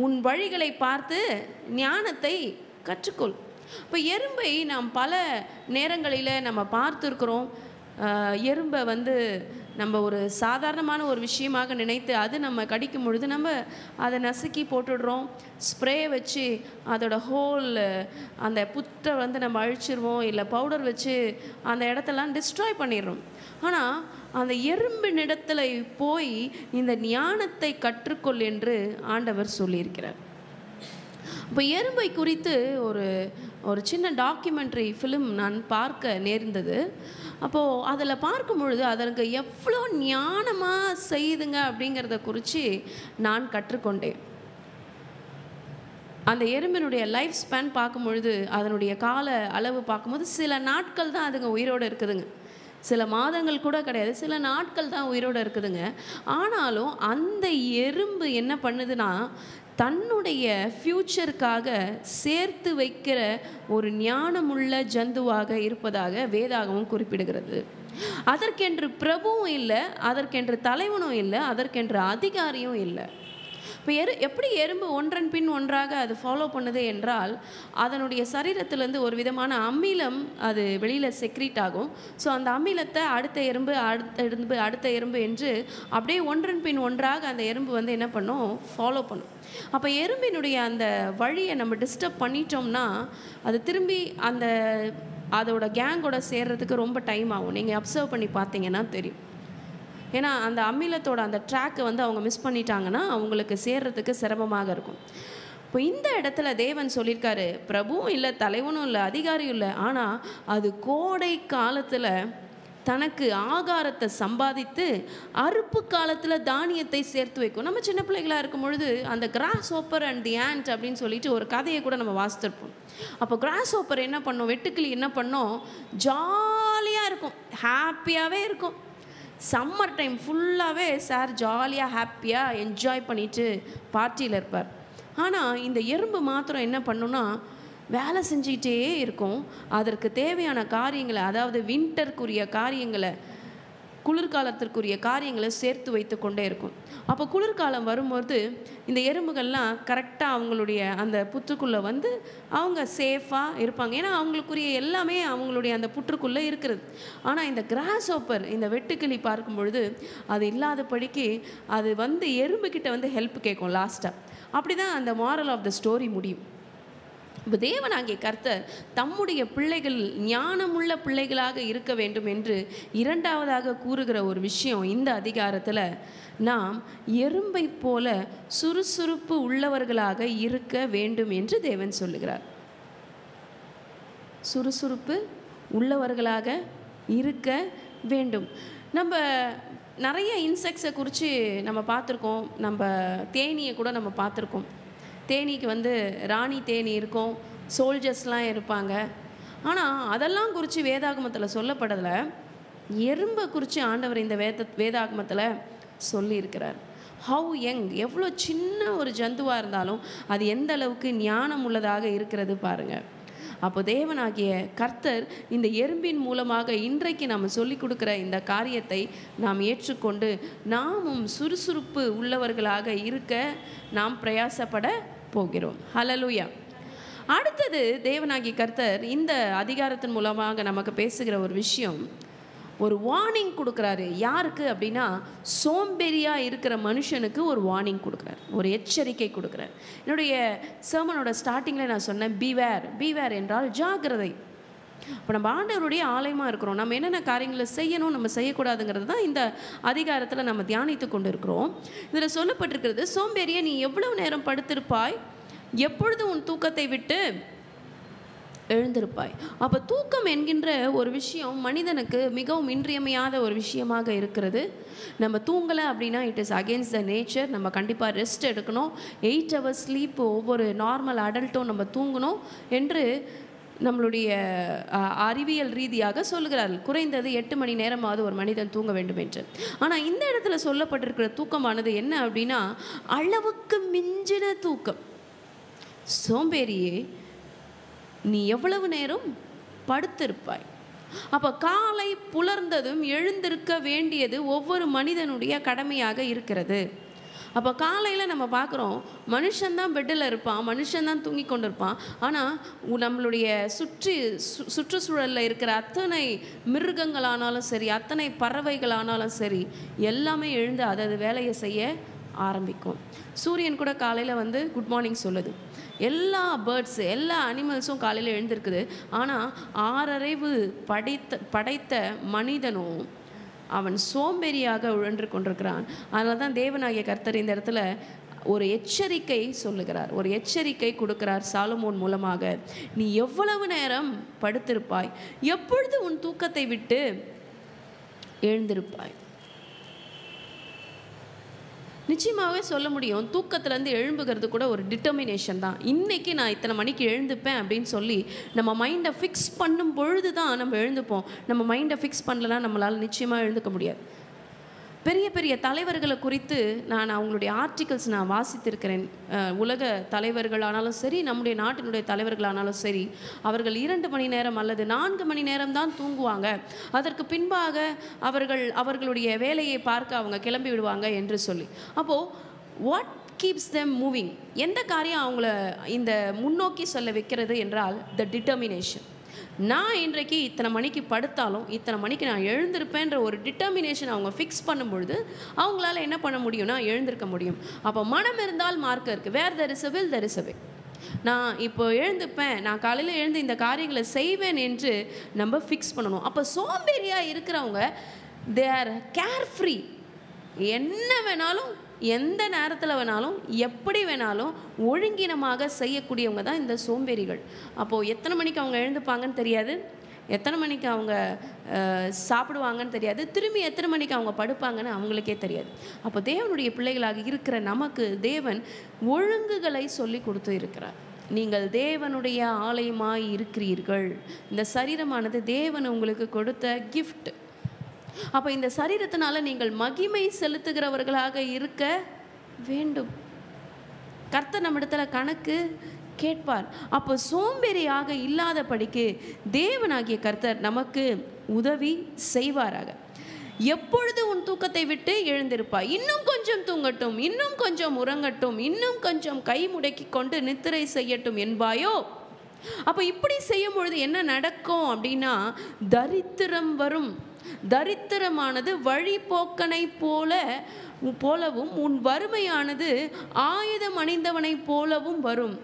உன் வழிகளை பார்த்து ஞானத்தை கற்றுக்கொள். இப்போ எறும்பை நாம் பல நேரங்களில் நம்ம பார்த்துருக்குறோம். எறும்பை நம்ம ஒரு சாதாரணமான ஒரு விஷயமாக நினைத்து அது நம்ம கடிக்கும் பொழுது நம்ம அதை நசுக்கி போட்டுடுறோம். ஸ்ப்ரே வச்சு அதோட ஹோல் அந்த புத்தை நம்ம அழிச்சிருவோம், இல்லை பவுடர் வச்சு அந்த இடத்தெல்லாம் டிஸ்ட்ராய் பண்ணிடுறோம். ஆனால் அந்த எறும்பினிடத்தில் போய் இந்த ஞானத்தை கற்றுக்கொள் என்று ஆண்டவர் சொல்லியிருக்கிறார். இப்போ எறும்பை குறித்து ஒரு சின்ன டாக்குமெண்ட்ரி ஃபிலிம் நான் பார்க்க நேர்ந்தது. அப்போது அதில் பார்க்கும் பொழுது அதற்கு எவ்வளோ ஞானமாக செய்யுதுங்க அப்படிங்கிறத குறித்து நான் கற்றுக்கொண்டேன். அந்த எறும்பினுடைய லைஃப் ஸ்பேன் பார்க்கும் பொழுது, அதனுடைய கால அளவு பார்க்கும்போது சில நாட்கள் தான் அதுங்க உயிரோடு இருக்குதுங்க, சில மாதங்கள் கூட கிடையாது, சில நாட்கள் தான் உயிரோடு இருக்குதுங்க. ஆனாலும் அந்த எறும்பு என்ன பண்ணுதுன்னா தன்னுடைய ஃப்யூச்சருக்காக சேர்த்து வைக்கிற ஒரு ஞானமுள்ள ஜந்துவாக இருப்பதாக வேதாகமும் குறிப்பிடுகிறது. அதற்கென்று பிரபுவும் இல்லை, அதற்கென்று தலைவனும் இல்லை, அதற்கென்று அதிகாரியும் இல்லை. இப்போ எப்படி எறும்பு ஒன்றன் பின் ஒன்றாக அது ஃபாலோ பண்ணுது என்றால், அதனுடைய சரீரத்திலேருந்து ஒரு விதமான அமிலம் அது வெளியில் செக்ரீட் ஆகும். ஸோ அந்த அமிலத்தை அடுத்த எறும்பு என்று அப்படியே ஒன்றன் பின் ஒன்றாக அந்த எறும்பு என்ன பண்ணும், ஃபாலோ பண்ணும். அப்போ எறும்பினுடைய அந்த வழியை நம்ம டிஸ்டர்ப் பண்ணிட்டோம்னா அது திரும்பி அதோட கேங்கோட சேர்றதுக்கு ரொம்ப டைம் ஆகும். நீங்கள் அப்சர்வ் பண்ணி பார்த்தீங்கன்னா தெரியும். ஏன்னா அந்த அமிலத்தோட அந்த ட்ராக்கை அவங்க மிஸ் பண்ணிட்டாங்கன்னா அவங்களுக்கு சேர்றதுக்கு சிரமமாக இருக்கும். இப்போ இந்த இடத்துல தேவன் சொல்லியிருக்காரு, பிரபுவும் இல்லை, தலைவனும் இல்லை, அதிகாரியும் இல்லை, ஆனால் அது கோடை காலத்தில் தனக்கு ஆகாரத்தை சம்பாதித்து அறுப்பு காலத்தில் தானியத்தை சேர்த்து வைக்கும். நம்ம சின்ன பிள்ளைகளாக இருக்கும் பொழுது அந்த கிராஸ் ஓப்பர் அண்ட் தி ஆண்ட் அப்படின்னு சொல்லிட்டு ஒரு கதையை கூட நம்ம வாசித்திருப்போம். அப்போ கிராஸ் ஓப்பர் என்ன பண்ணோம், வெட்டுக்கிளி என்ன பண்ணோம், ஜாலியாக இருக்கும், ஹாப்பியாகவே இருக்கும். சம்மர் டைம் ஃபுல்லாகவே சார் ஜாலியாக ஹாப்பியாக என்ஜாய் பண்ணிவிட்டு பார்ட்டியில் இருப்பார். ஆனால் இந்த எறும்பு மாத்திரம் என்ன பண்ணுன்னா வேலை செஞ்சுக்கிட்டே இருக்கும். அதற்கு தேவையான காரியங்களை, அதாவது வின்டருக்குரிய காரியங்களை, குளிர்காலத்திற்குரிய காரியங்களை சேர்த்து வைத்து கொண்டே இருக்கும். அப்போ குளிர்காலம் வரும்போது இந்த எறும்புகள்லாம் கரெக்டாக அவங்களுடைய அந்த புற்றுக்குள்ளே வந்து அவங்க சேஃபாக இருப்பாங்க. ஏன்னா அவங்களுக்குரிய எல்லாமே அவங்களுடைய அந்த புற்றுக்குள்ளே இருக்கிறது. ஆனால் இந்த கிராஸ் ஹாப்பர், இந்த வெட்டுக்கிளி பார்க்கும் பொழுது அது இல்லாதபடிக்கு அது வந்து எறும்புக்கிட்ட வந்து ஹெல்ப் கேட்கும் லாஸ்ட்டாக. அப்படி தான் அந்த மாரல் ஆஃப் த ஸ்டோரி முடியும். இப்போ தேவனாகிய கர்த்தர் தம்முடைய பிள்ளைகள் ஞானமுள்ள பிள்ளைகளாக இருக்க வேண்டும் என்று இரண்டாவதாக கூறுகிற ஒரு விஷயம், இந்த அதிகாரத்தில் நாம் எறும்பை போல சுறுசுறுப்பு உள்ளவர்களாக இருக்க வேண்டும் என்று தேவன் சொல்லுகிறார். சுறுசுறுப்பு உள்ளவர்களாக இருக்க வேண்டும். நம்ம நிறைய இன்செக்ட்ஸை குறித்து நம்ம பார்த்துருக்கோம். நம்ம தேனியை கூட நம்ம பார்த்துருக்கோம். தேனிக்கு வந்து ராணி தேனி இருக்கும், சோல்ஜர்ஸ்லாம் இருப்பாங்க. ஆனால் அதெல்லாம் குறித்து வேதாகமத்தில் சொல்லப்படலை. எறும்பை குறித்து ஆண்டவர் இந்த வேதாகமத்தில் சொல்லியிருக்கிறார். ஹவு யங், எவ்வளோ சின்ன ஒரு ஜந்துவாக இருந்தாலும் அது எந்த அளவுக்கு ஞானம் உள்ளதாக இருக்கிறது பாருங்கள். அப்போ தேவனாகிய கர்த்தர் இந்த எறும்பின் மூலமாக இன்றைக்கு நாம் சொல்லிக் கொடுக்குற இந்த காரியத்தை நாம் ஏற்றுக்கொண்டு நாமும் சுறுசுறுப்பு உள்ளவர்களாக இருக்க நாம் பிரயாசப்பட போகிறோம். ஹல்லேலூயா. அடுத்தது தேவனாகிய கர்த்தர் இந்த அதிகாரத்தின் மூலமாக நமக்கு பேசுகிற ஒரு விஷயம், ஒரு வார்னிங் கொடுக்குறாரு. யாருக்கு அப்படின்னா, சோம்பேறியாக இருக்கிற மனுஷனுக்கு ஒரு வார்னிங் கொடுக்குறாரு, ஒரு எச்சரிக்கை கொடுக்குறாரு. என்னுடைய சர்மனோட ஸ்டார்டிங்கில் நான் சொன்னேன், பீவேர். பீவேர் என்றால் ஜாக்கிரதை. இப்போ நம்ம ஆண்டவருடைய ஆலயமாக இருக்கிறோம். நம்ம என்னென்ன காரியங்களை செய்யணும், நம்ம செய்யக்கூடாதுங்கிறது தான் இந்த அதிகாரத்தில் நம்ம தியானித்து கொண்டு இருக்கிறோம். இதில் சொல்லப்பட்டிருக்கிறது, சோம்பேறியை நீ எவ்வளவு நேரம் படுத்திருப்பாய், எப்பொழுது உன் தூக்கத்தை விட்டு எழுந்திருப்பாய். அப்போ தூக்கம் என்கின்ற ஒரு விஷயம் மனிதனுக்கு மிகவும் இன்றியமையாத ஒரு விஷயமாக இருக்கிறது. நம்ம தூங்கலை அப்படின்னா it is against the nature. நம்ம கண்டிப்பாக ரெஸ்ட் எடுக்கணும். 8 hours ஸ்லீப் ஒவ்வொரு நார்மல் அடல்ட்டும் நம்ம தூங்கணும் என்று நம்மளுடைய அறிவியல் ரீதியாக சொல்லுகிறார்கள். குறைந்தது 8 மணி நேரமாவது ஒரு மனிதன் தூங்க வேண்டும் என்று. ஆனால் இந்த இடத்துல சொல்லப்பட்டிருக்கிற தூக்கமானது என்ன அப்படின்னா, அளவுக்கு மிஞ்சின தூக்கம். சோம்பேறியே, நீ எவ்வளவு நேரம் படுத்திருப்பாய். அப்போ காலை புலர்ந்ததும் எழுந்திருக்க வேண்டியது ஒவ்வொரு மனிதனுடைய கடமையாக இருக்கிறது. அப்போ காலையில் நம்ம பார்க்குறோம், மனுஷன்தான் பெட்டில் இருப்பான், மனுஷன்தான் தூங்கி கொண்டு இருப்பான். ஆனால் நம்மளுடைய சுற்றுச்சூழலில் இருக்கிற அத்தனை மிருகங்களானாலும் சரி, அத்தனை பறவைகளானாலும் சரி, எல்லாமே எழுந்து அதது வேலையை செய்ய ஆரம்பிக்கும். சூரியன் கூட காலையில் வந்து குட் மார்னிங் சொல்லுது. எல்லா பேர்ட்ஸு, எல்லா அனிமல்ஸும் காலையில் எழுந்திருக்குது. ஆனால் 6 அறிவு படைத்த மனிதனும் அவன் சோம்பேறியாக உழன்று கொண்டிருக்கிறான். அதனால தான் தேவனாகிய கர்த்தர் இந்த இடத்துல ஒரு எச்சரிக்கை சொல்லுகிறார், ஒரு எச்சரிக்கை கொடுக்கிறார் சாலமோன் மூலமாக. நீ எவ்வளவு நேரம் படுத்திருப்பாய், எப்பொழுது உன் தூக்கத்தை விட்டு எழுந்திருப்பாய். நிச்சயமாகவே சொல்ல முடியும், தூக்கத்துலேருந்து எழும்புகிறது கூட ஒரு டிட்டர்மினேஷன் தான். இன்றைக்கி நான் இத்தனை மணிக்கு எழுந்துப்பேன் அப்படின்னு சொல்லி நம்ம மைண்டை ஃபிக்ஸ் பண்ணும் பொழுது தான் நம்ம எழுந்துப்போம். நம்ம மைண்டை ஃபிக்ஸ் பண்ணலன்னா நம்மளால் நிச்சயமாக எழுந்துக்க முடியாது. பெரிய பெரிய தலைவர்களை குறித்து நான் அவங்களுடைய ஆர்டிகல்ஸ் நான் வாசித்திருக்கிறேன். உலக தலைவர்களானாலும் சரி, நம்முடைய நாட்டினுடைய தலைவர்களானாலும் சரி, அவர்கள் 2 மணி நேரம் அல்லது 4 மணி நேரம் தான் தூங்குவாங்க. அதற்கு பின்பாக அவர்களுடைய வேலையை பார்க்க அவங்க கிளம்பி விடுவாங்க என்று சொல்லி. அப்போது வாட் கீப்ஸ் தெம் மூவிங், எந்த காரியம் அவங்கள இந்த முன்னோக்கி சொல்ல வைக்கிறது என்றால் த டிட்டர்மினேஷன். நான் இன்றைக்கு இத்தனை மணிக்கு படுத்தாலும் இத்தனை மணிக்கு நான் எழுந்திருப்பேன்ற ஒரு டிட்டர்மினேஷன் அவங்க ஃபிக்ஸ் பண்ணும்பொழுது அவங்களால என்ன பண்ண முடியும்னா எழுந்திருக்க முடியும். அப்போ மனம் இருந்தால் மார்க்கம் இருக்குது. Where there is a will there is a way. நான் இப்போ எழுந்துப்பேன், நான் காலையில் எழுந்து இந்த காரியங்களை செய்வேன் என்று நம்ம ஃபிக்ஸ் பண்ணணும். அப்போ சோம்பேறியாக இருக்கிறவங்க தே ஆர் கேர்ஃப்ரீ. என்ன வேணாலும், எந்த நேரத்தில் வேணாலும், எப்படி வேணாலும் ஒழுங்கினமாக செய்யக்கூடியவங்க தான் இந்த சோம்பேறிகள். அப்போது எத்தனை மணிக்கு அவங்க எழுந்துப்பாங்கன்னு தெரியாது, எத்தனை மணிக்கு அவங்க சாப்பிடுவாங்கன்னு தெரியாது, திரும்பி எத்தனை மணிக்கு அவங்க படுப்பாங்கன்னு அவங்களுக்கே தெரியாது. அப்போ தேவனுடைய பிள்ளைகளாக இருக்கிற நமக்கு தேவன் ஒழுங்குகளை சொல்லி கொடுத்து இருக்கிறார். நீங்கள் தேவனுடைய ஆலயமாய் இருக்கிறீர்கள். இந்த சரீரமானது தேவன் உங்களுக்கு கொடுத்த கிஃப்ட். அப்போ இந்த சரீரத்தினால நீங்கள் மகிமை செலுத்துகிறவர்களாக இருக்க வேண்டும். கர்த்தர் நம்மிடத்துல கணக்கு கேட்பார். அப்போ சோம்பேறியாக இல்லாதபடிக்கு தேவனாகிய கர்த்தர் நமக்கு உதவி செய்வாராக. எப்பொழுது உன் தூக்கத்தை விட்டு எழுந்திருப்பாய்? இன்னும் கொஞ்சம் தூங்கட்டும், இன்னும் கொஞ்சம் உறங்கட்டும், இன்னும் கொஞ்சம் கை முடக்கி கொண்டு நித்திரை செய்யட்டும் என்பாயோ? அப்போ இப்படி செய்யும் பொழுது என்ன நடக்கும் அப்படின்னா, தரித்திரம் வரும். தரித்திரமானது வழிபோக்கனை போலவும் உன் வறுமையானது ஆயுதம் அணிந்தவனை போலவும் வரும்.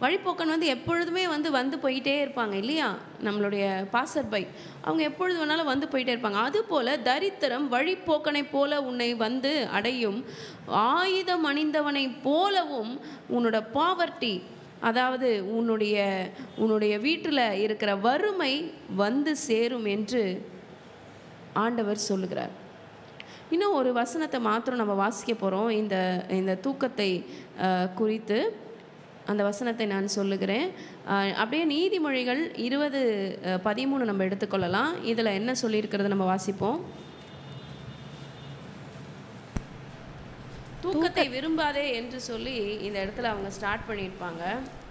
வழிபோக்கன் வந்து எப்பொழுதுமே வந்து போயிட்டே இருப்பாங்க இல்லையா? நம்மளுடைய பாசர்பை அவங்க எப்பொழுது வேணாலும் வந்து போயிட்டே இருப்பாங்க. அதுபோல் தரித்திரம் வழிபோக்கனை போல உன்னை வந்து அடையும். ஆயுதம் அணிந்தவனை போலவும் உன்னோட பாவர்ட்டி, அதாவது உன்னுடைய வீட்டில் இருக்கிற வறுமை வந்து சேரும் என்று ஆண்டவர் சொல்லுகிறார். இன்னும் ஒரு வசனத்தை மாத்திரம் நம்ம வாசிக்க போகிறோம் இந்த தூக்கத்தை குறித்து. அந்த வசனத்தை நான் சொல்லுகிறேன். அப்படியே நீதிமொழிகள் 20:13 நம்ம எடுத்துக்கொள்ளலாம். இதில் என்ன சொல்லியிருக்கிறது நம்ம வாசிப்போம். தூக்கத்தை விரும்பாதே என்று சொல்லி இந்த இடத்துல அவங்க ஸ்டார்ட் பண்ணியிருப்பாங்க.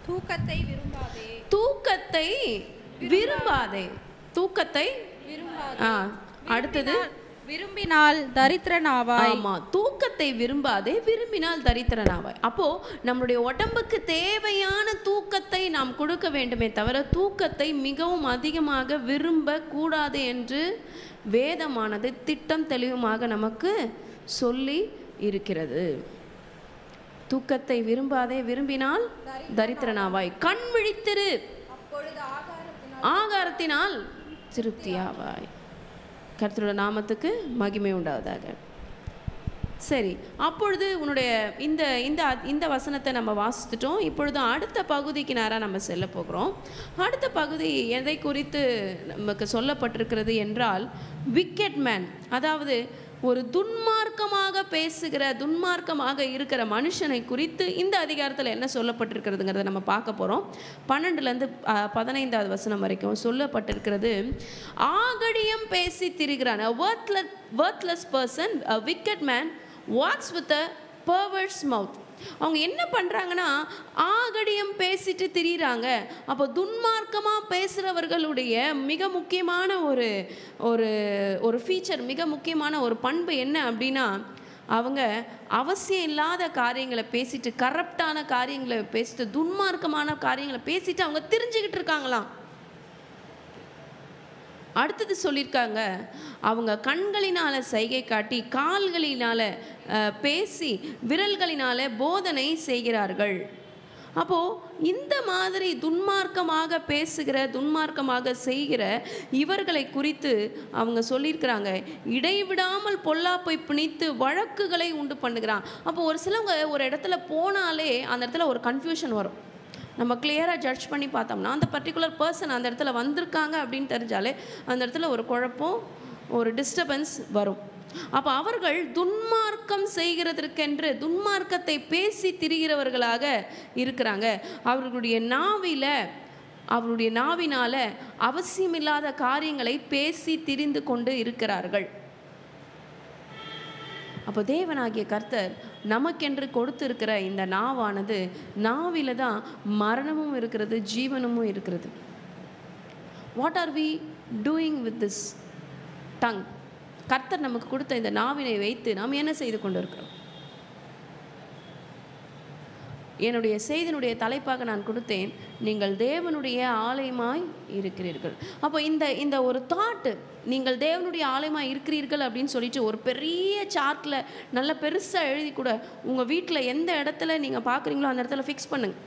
தூக்கத்தை விரும்பாதே, தூக்கத்தை விரும்பாதே, தூக்கத்தை அடுத்தது விரும்பினால் தரித்திரனாவாய். ஆமா, தூக்கத்தை விரும்பாதே, விரும்பினால் தரித்திரனாவாய். அப்போ நம்மளுடைய உடம்புக்கு தேவையான தூக்கத்தை நாம் கொடுக்க வேண்டுமே தவிர தூக்கத்தை மிகவும் அதிகமாக விரும்ப கூடாது என்று வேதமானது திட்டம் தெளிவுமாக நமக்கு சொல்லி இருக்கிறது. தூக்கத்தை விரும்பாதே, விரும்பினால் தரித்திரனாவாய். கண் விழித்திரு, ஆகாரத்தினால் திருப்தியாவாய். கர்த்தருடைய நாமத்துக்கு மகிமை உண்டாவதாக. சரி, அப்பொழுது உன்னுடைய இந்த வசனத்தை நம்ம வாசித்துட்டோம். இப்பொழுது அடுத்த பகுதிக்கு நேராக நம்ம செல்ல போகிறோம். அடுத்த பகுதி எதை குறித்து நமக்கு சொல்லப்பட்டிருக்கிறது என்றால், விக்கெட் மேன், அதாவது ஒரு துன்மார்க்கமாக இருக்கிற மனுஷனை குறித்து இந்த அதிகாரத்தில் என்ன சொல்லப்பட்டிருக்கிறதுங்கிறத நம்ம பார்க்க போகிறோம். 12லேருந்து 15வது வசனம் வரைக்கும் சொல்லப்பட்டிருக்கிறது. ஆகடியம் பேசி திரிகிறான். A worthless person, a wicked man walks with a perverse mouth. அவங்க என்ன பண்ணுறாங்கன்னா, ஆகடியம் பேசிட்டு திரிகிறாங்க. அப்போ துன்மார்க்கமாக பேசுகிறவர்களுடைய மிக முக்கியமான ஒரு ஃபீச்சர், மிக முக்கியமான ஒரு பண்பு என்ன அப்படின்னா, அவங்க அவசியம் இல்லாத காரியங்களை பேசிட்டு, கரப்டான காரியங்களை பேசிட்டு, துன்மார்க்கமான காரியங்களை பேசிட்டு அவங்க தெரிஞ்சுக்கிட்டு இருக்காங்களாம். அடுத்தது சொல்லியிருக்காங்க, அவங்க கண்களினால் சைகை காட்டி, கால்களினால் பேசி, விரல்களினால் போதனை செய்கிறார்கள். அப்போது இந்த மாதிரி துன்மார்க்கமாக பேசுகிற, துன்மார்க்கமாக செய்கிற இவர்களை குறித்து அவங்க சொல்லியிருக்கிறாங்க, இடைவிடாமல் பொல்லாப்பை பிணித்து வழக்குகளை உண்டு பண்ணுகிறான். அப்போ ஒரு சிலவங்க ஒரு இடத்துல போனாலே அந்த இடத்துல ஒரு கன்ஃபியூஷன் வரும். நம்ம கிளியராக ஜட்ஜ் பண்ணி பார்த்தோம்னா அந்த பர்டிகுலர் பர்சன் அந்த இடத்துல வந்திருக்காங்க அப்படின்னு தெரிஞ்சாலே அந்த இடத்துல ஒரு குழப்பம், ஒரு டிஸ்டர்பன்ஸ் வரும். அப்போ அவர்கள் துன்மார்க்கம் செய்கிறதற்கென்று துன்மார்க்கத்தை பேசி திரிகிறவர்களாக இருக்கிறாங்க. அவர்களுடைய நாவினால் அவசியமில்லாத காரியங்களை பேசி திரிந்து கொண்டு இருக்கிறார்கள். அப்போ தேவனாகிய கர்த்தர் நமக்கென்று கொடுத்து இருக்கிற இந்த நாவானது, நாவில தான் மரணமும் இருக்கிறது, ஜீவனமும் இருக்கிறது. What are we doing with this tongue? கர்த்தர் நமக்கு கொடுத்த இந்த நாவினை வைத்து நாம் என்ன செய்து கொண்டு இருக்கிறோம்? என்னுடைய செய்தியினுடைய தலைப்பாக நான் கொடுத்தேன், நீங்கள் தேவனுடைய ஆலயமாய் இருக்கிறீர்கள். அப்போ இந்த ஒரு தாட்டு, நீங்கள் தேவனுடைய ஆலயமாக இருக்கிறீர்கள் அப்படின்னு சொல்லிட்டு ஒரு பெரிய சார்ட்டில் நல்ல பெருசாக எழுதி கூட உங்கள் வீட்டில் எந்த இடத்துல நீங்கள் பார்க்குறீங்களோ அந்த இடத்துல ஃபிக்ஸ் பண்ணுங்கள்.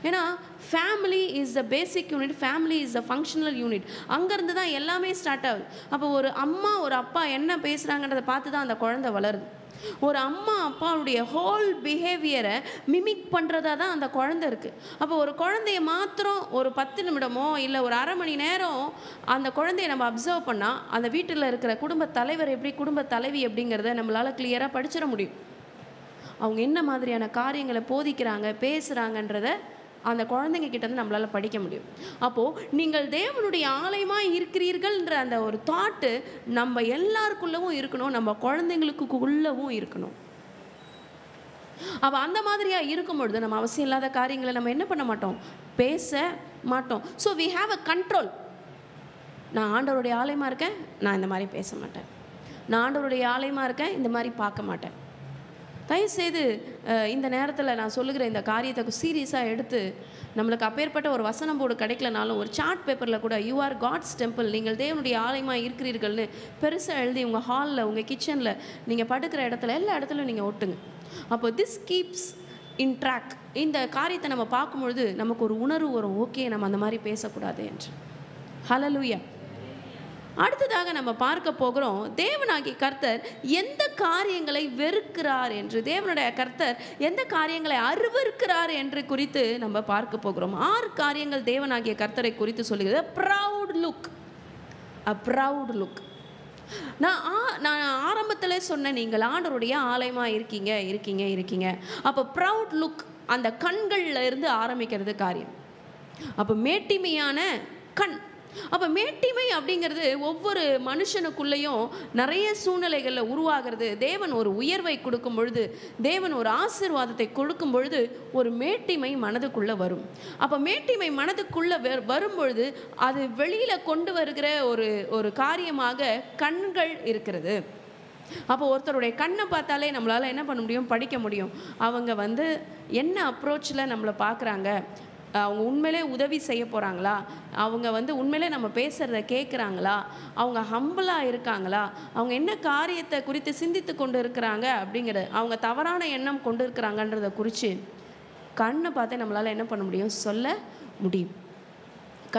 ஏன்னா family is the basic unit, family is the functional unit. அங்கேருந்து தான் எல்லாமே ஸ்டார்ட் ஆகுது. அப்போ ஒரு அம்மா ஒரு அப்பா என்ன பேசுகிறாங்கன்றதை பார்த்து தான் அந்த குழந்தை வளருது. ஒரு அம்மா அப்பாவுடைய ஹோல் பிஹேவியரை மிமிக் பண்ணுறதா தான் அந்த குழந்தை இருக்குது. அப்போ ஒரு குழந்தைய மாத்திரம் ஒரு 10 நிமிடமோ இல்லை ஒரு அரை மணி நேரம் அந்த குழந்தைய நம்ம அப்சர்வ் பண்ணால் அந்த வீட்டில் இருக்கிற குடும்ப தலைவர் எப்படி, குடும்ப தலைவி எப்படிங்கிறத நம்மளால் கிளியராக படிச்சிட முடியும். அவங்க என்ன மாதிரியான காரியங்களை போதிக்கிறாங்க, பேசுகிறாங்கன்றத அந்த குழந்தைங்க கிட்டேருந்து நம்மளால் படிக்க முடியும். அப்போது நீங்கள் தேவனுடைய ஆலயமாக இருக்கிறீர்கள்ன்ற அந்த ஒரு தாட்டு நம்ம எல்லாருக்குள்ளவும் இருக்கணும், நம்ம குழந்தைங்களுக்குள்ளவும் இருக்கணும். அப்போ அந்த மாதிரியாக இருக்கும் பொழுது நம்ம அவசியம் இல்லாத காரியங்களை நம்ம என்ன பண்ண மாட்டோம், பேச மாட்டோம். So we have a control. நான் ஆண்டவருடைய ஆலயமாக இருக்கேன், நான் இந்த மாதிரி பேச மாட்டேன். நான் ஆண்டவருடைய ஆலயமாக இருக்கேன், இந்த மாதிரி பார்க்க மாட்டேன். தயவுசெய்து இந்த நேரத்தில் நான் சொல்லுகிற இந்த காரியத்தை சீரியஸாக எடுத்து, நம்மளுக்கு அப்பேற்பட்ட ஒரு வசனம் போர்டு கிடைக்கலனாலும் ஒரு சார்ட் பேப்பரில் கூட யூ ஆர் காட்ஸ் டெம்பிள், நீங்கள் தேவனுடைய ஆலயமாக இருக்கிறீர்கள்னு பெருசாக எழுதி உங்கள் ஹாலில், உங்கள் கிச்சனில், நீங்கள் படுக்கிற இடத்துல எல்லா இடத்துலையும் நீங்கள் ஒட்டுங்க. அப்போ திஸ் கீப்ஸ் இன் ட்ராக். இந்த காரியத்தை நம்ம பார்க்கும்பொழுது நமக்கு ஒரு உணர்வு வரும், ஓகே நம்ம அந்த மாதிரி பேசக்கூடாது என்று. ஹல்லேலூயா. அடுத்ததாக நம்ம பார்க்க போகிறோம், தேவனாகிய கர்த்தர் எந்த காரியங்களை வெறுக்கிறார் என்று, தேவனுடைய கர்த்தர் எந்த காரியங்களை அருவருக்கிறார் என்று குறித்து நம்ம பார்க்க போகிறோம். 6 காரியங்கள் தேவனாகிய கர்த்தரை குறித்து சொல்லுகிறது. ப்ரவுட் லுக், அ ப்ரவுட் லுக். நான் ஆரம்பத்தில் சொன்ன, நீங்கள் ஆண்டவருடைய ஆலயமாக இருக்கீங்க. அப்போ ப்ரவுட் லுக் அந்த கண்களில் இருந்து ஆரம்பிக்கிறது காரியம். அப்போ மேட்டிமையான கண். அப்போ மேட்டிமை அப்படிங்கிறது ஒவ்வொரு மனுஷனுக்குள்ளேயும் நிறைய சூழ்நிலைகளில் உருவாகிறது. தேவன் ஒரு உயர்வை கொடுக்கும் பொழுது, தேவன் ஒரு ஆசீர்வாதத்தை கொடுக்கும் பொழுது ஒரு மேட்டிமை மனதுக்குள்ளே வரும். அப்போ மேட்டிமை மனதுக்குள்ளே வரும் பொழுது அது வெளியில் கொண்டு வருகிற ஒரு காரியமாக கண்கள் இருக்கிறது. அப்போ ஒருத்தருடைய கண்ணை பார்த்தாலே நம்மளால் என்ன பண்ண முடியும், படிக்க முடியும். அவங்க என்ன அப்ரோச்சில் நம்மளை பார்க்குறாங்க, அவங்க உண்மையிலே உதவி செய்ய போகிறாங்களா, அவங்க உண்மையிலே நம்ம பேசுகிறத கேட்குறாங்களா, அவங்க ஹம்பிளாக இருக்காங்களா, அவங்க என்ன காரியத்தை குறித்து சிந்தித்து கொண்டு இருக்கிறாங்க அப்படிங்கிறது, அவங்க தவறான எண்ணம் கொண்டு இருக்கிறாங்கன்றதை குறித்து கண்ணை பார்த்தே நம்மளால் என்ன பண்ண முடியும், சொல்ல முடியும்.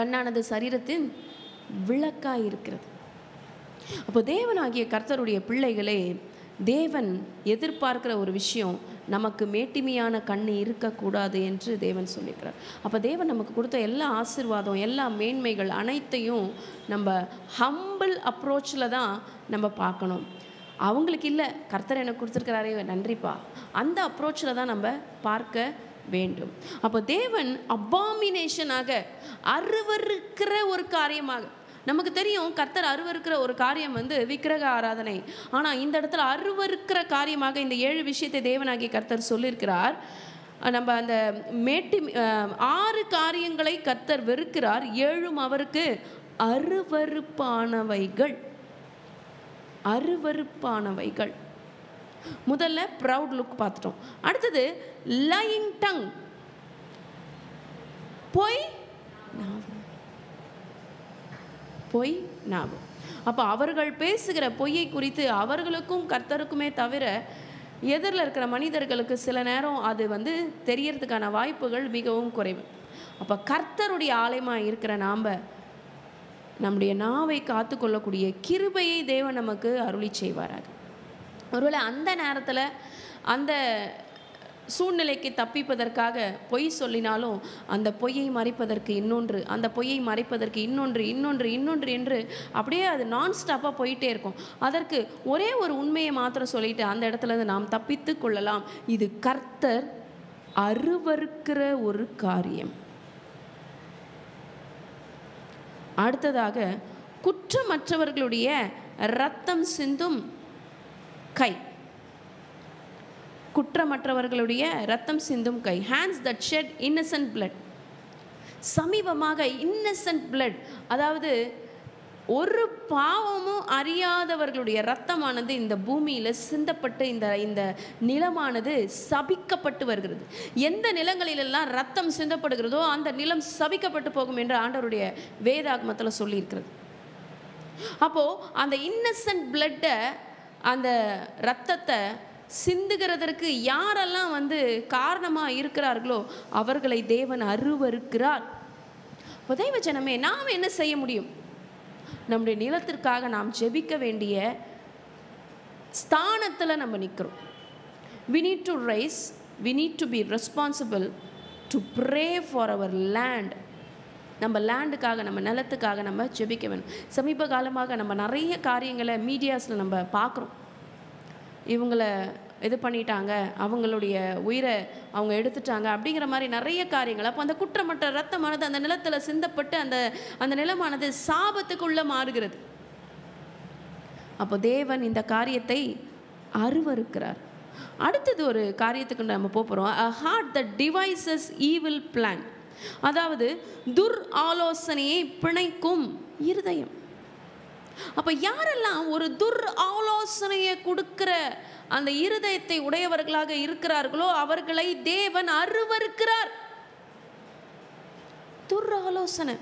கண்ணானது சரீரத்தின் விளக்காக இருக்கிறது. அப்போ தேவனாகிய கர்த்தருடைய பிள்ளைகளே, தேவன் எதிர்பார்க்கிற ஒரு விஷயம், நமக்கு மேட்டிமையான கண் இருக்கக்கூடாது என்று தேவன் சொல்லியிருக்கிறார். அப்போ தேவன் நமக்கு கொடுத்த எல்லா ஆசீர்வாதம், எல்லா மேன்மைகள் அனைத்தையும் நம்ம ஹம்பிள் அப்ரோச்சில் தான் நம்ம பார்க்கணும். அவங்களுக்கு இல்லை, கர்த்தர் எனக்கு கொடுத்துருக்கிறாரே நன்றிப்பா, அந்த அப்ரோச்சில் தான் நம்ம பார்க்க வேண்டும். அப்போ தேவன் அபாமினேஷனாக, அருவருக்கிற ஒரு காரியமாக, நமக்கு தெரியும் கர்த்தர் அருவருக்கிற ஒரு காரியம் விக்கிரக ஆராதனை. ஆனால் இந்த இடத்துல அருவருக்கிற காரியமாக இந்த 7 விஷயத்தை தேவனாகிய கர்த்தர் சொல்லியிருக்கிறார். நம்ம அந்த 6 காரியங்களை கர்த்தர் வெறுக்கிறார், 7 அவருக்கு அருவருப்பானவைகள். அருவருப்பானவைகள். முதல்ல ப்ரவுட் லுக் பார்த்துட்டோம். அடுத்தது லையிங் டங், பொய் நாவு. அப்போ அவர்கள் பேசுகிற பொய்யை குறித்து அவர்களுக்கும் கர்த்தருக்குமே தவிர எதிரில் இருக்கிற மனிதர்களுக்கு சில நேரம் அது தெரியறதுக்கான வாய்ப்புகள் மிகவும் குறைவு. அப்போ கர்த்தருடைய ஆலயமாக இருக்கிற நாம் நம்முடைய நாவை காத்து கொள்ளக்கூடிய கிருபையை தேவன் நமக்கு அருளி செய்வாராக. ஒருவேளை அந்த நேரத்தில் அந்த சூழ்நிலைக்கு தப்பிப்பதற்காக பொய் சொல்லினாலும் அந்த பொய்யை மறைப்பதற்கு இன்னொன்று, அந்த பொய்யை மறைப்பதற்கு இன்னொன்று என்று அப்படியே அது நான்ஸ்டாப்பாக போயிட்டே இருக்கும். அதற்கு ஒரே ஒரு உண்மையை மாத்திரம் சொல்லிட்டு அந்த இடத்துல நாம் தப்பித்து கொள்ளலாம். இது கர்த்தர் அருவருக்கிற ஒரு காரியம். அடுத்ததாக குற்றமற்றவர்களுடைய இரத்தம் சிந்தும் கை. குற்றமற்றவர்களுடைய இரத்தம் சிந்தும் கை. Hands that shed innocent blood. சமீபமாக இன்னசென்ட் பிளட், அதாவது ஒரு பாவமும் அறியாதவர்களுடைய இரத்தமானது இந்த பூமியில் சிந்தப்பட்டு இந்த நிலமானது சபிக்கப்பட்டு வருகிறது. எந்த நிலங்களிலெல்லாம் இரத்தம் சிந்தப்படுகிறதோ அந்த நிலம் சபிக்கப்பட்டு போகும் என்று ஆண்டவருடைய வேதாகமத்தில் சொல்லியிருக்கிறது. அப்போது அந்த இன்னசென்ட் பிளட்டை, அந்த இரத்தத்தை சிந்துகிறதற்கு யாரெல்லாம் காரணமாக இருக்கிறார்களோ அவர்களை தேவன் அருவருக்கிறார். தேவ ஜனமே, நாம் என்ன செய்ய முடியும்? நம்முடைய நிலத்திற்காக நாம் ஜெபிக்க வேண்டிய ஸ்தானத்தில் நம்ம நிற்கிறோம். we need to rise, we need to be responsible to pray for our land. நம்ம லேண்டுக்காக, நம்ம நிலத்துக்காக நம்ம ஜெபிக்க வேணும். சமீப காலமாக நம்ம நிறைய காரியங்களை மீடியாஸில் நம்ம பார்க்குறோம். இவங்களை இது பண்ணிட்டாங்க, அவங்களுடைய உயிரை அவங்க எடுத்துட்டாங்க அப்படிங்கிற மாதிரி நிறைய காரியங்கள். அப்போ அந்த குற்றமற்ற இரத்தமானது அந்த நிலத்தில் சிந்தப்பட்டு அந்த நிலமானது சாபத்துக்குள்ளே மாறுகிறது. அப்போ தேவன் இந்த காரியத்தை அருவருக்கிறார். அடுத்தது ஒரு காரியத்துக்கு நம்ம போகிறோம். a heart that devises evil plan. அதாவது துர் ஆலோசனையை பிணைக்கும் இருதயம். அப்போ யாரெல்லாம் ஒரு துர் ஆலோசனையை கொடுக்கிற அந்த இருதயத்தை உடையவர்களாக இருக்கிறார்களோ அவர்களை தேவன் அருவருக்கிறார். துர் ஆலோசனை,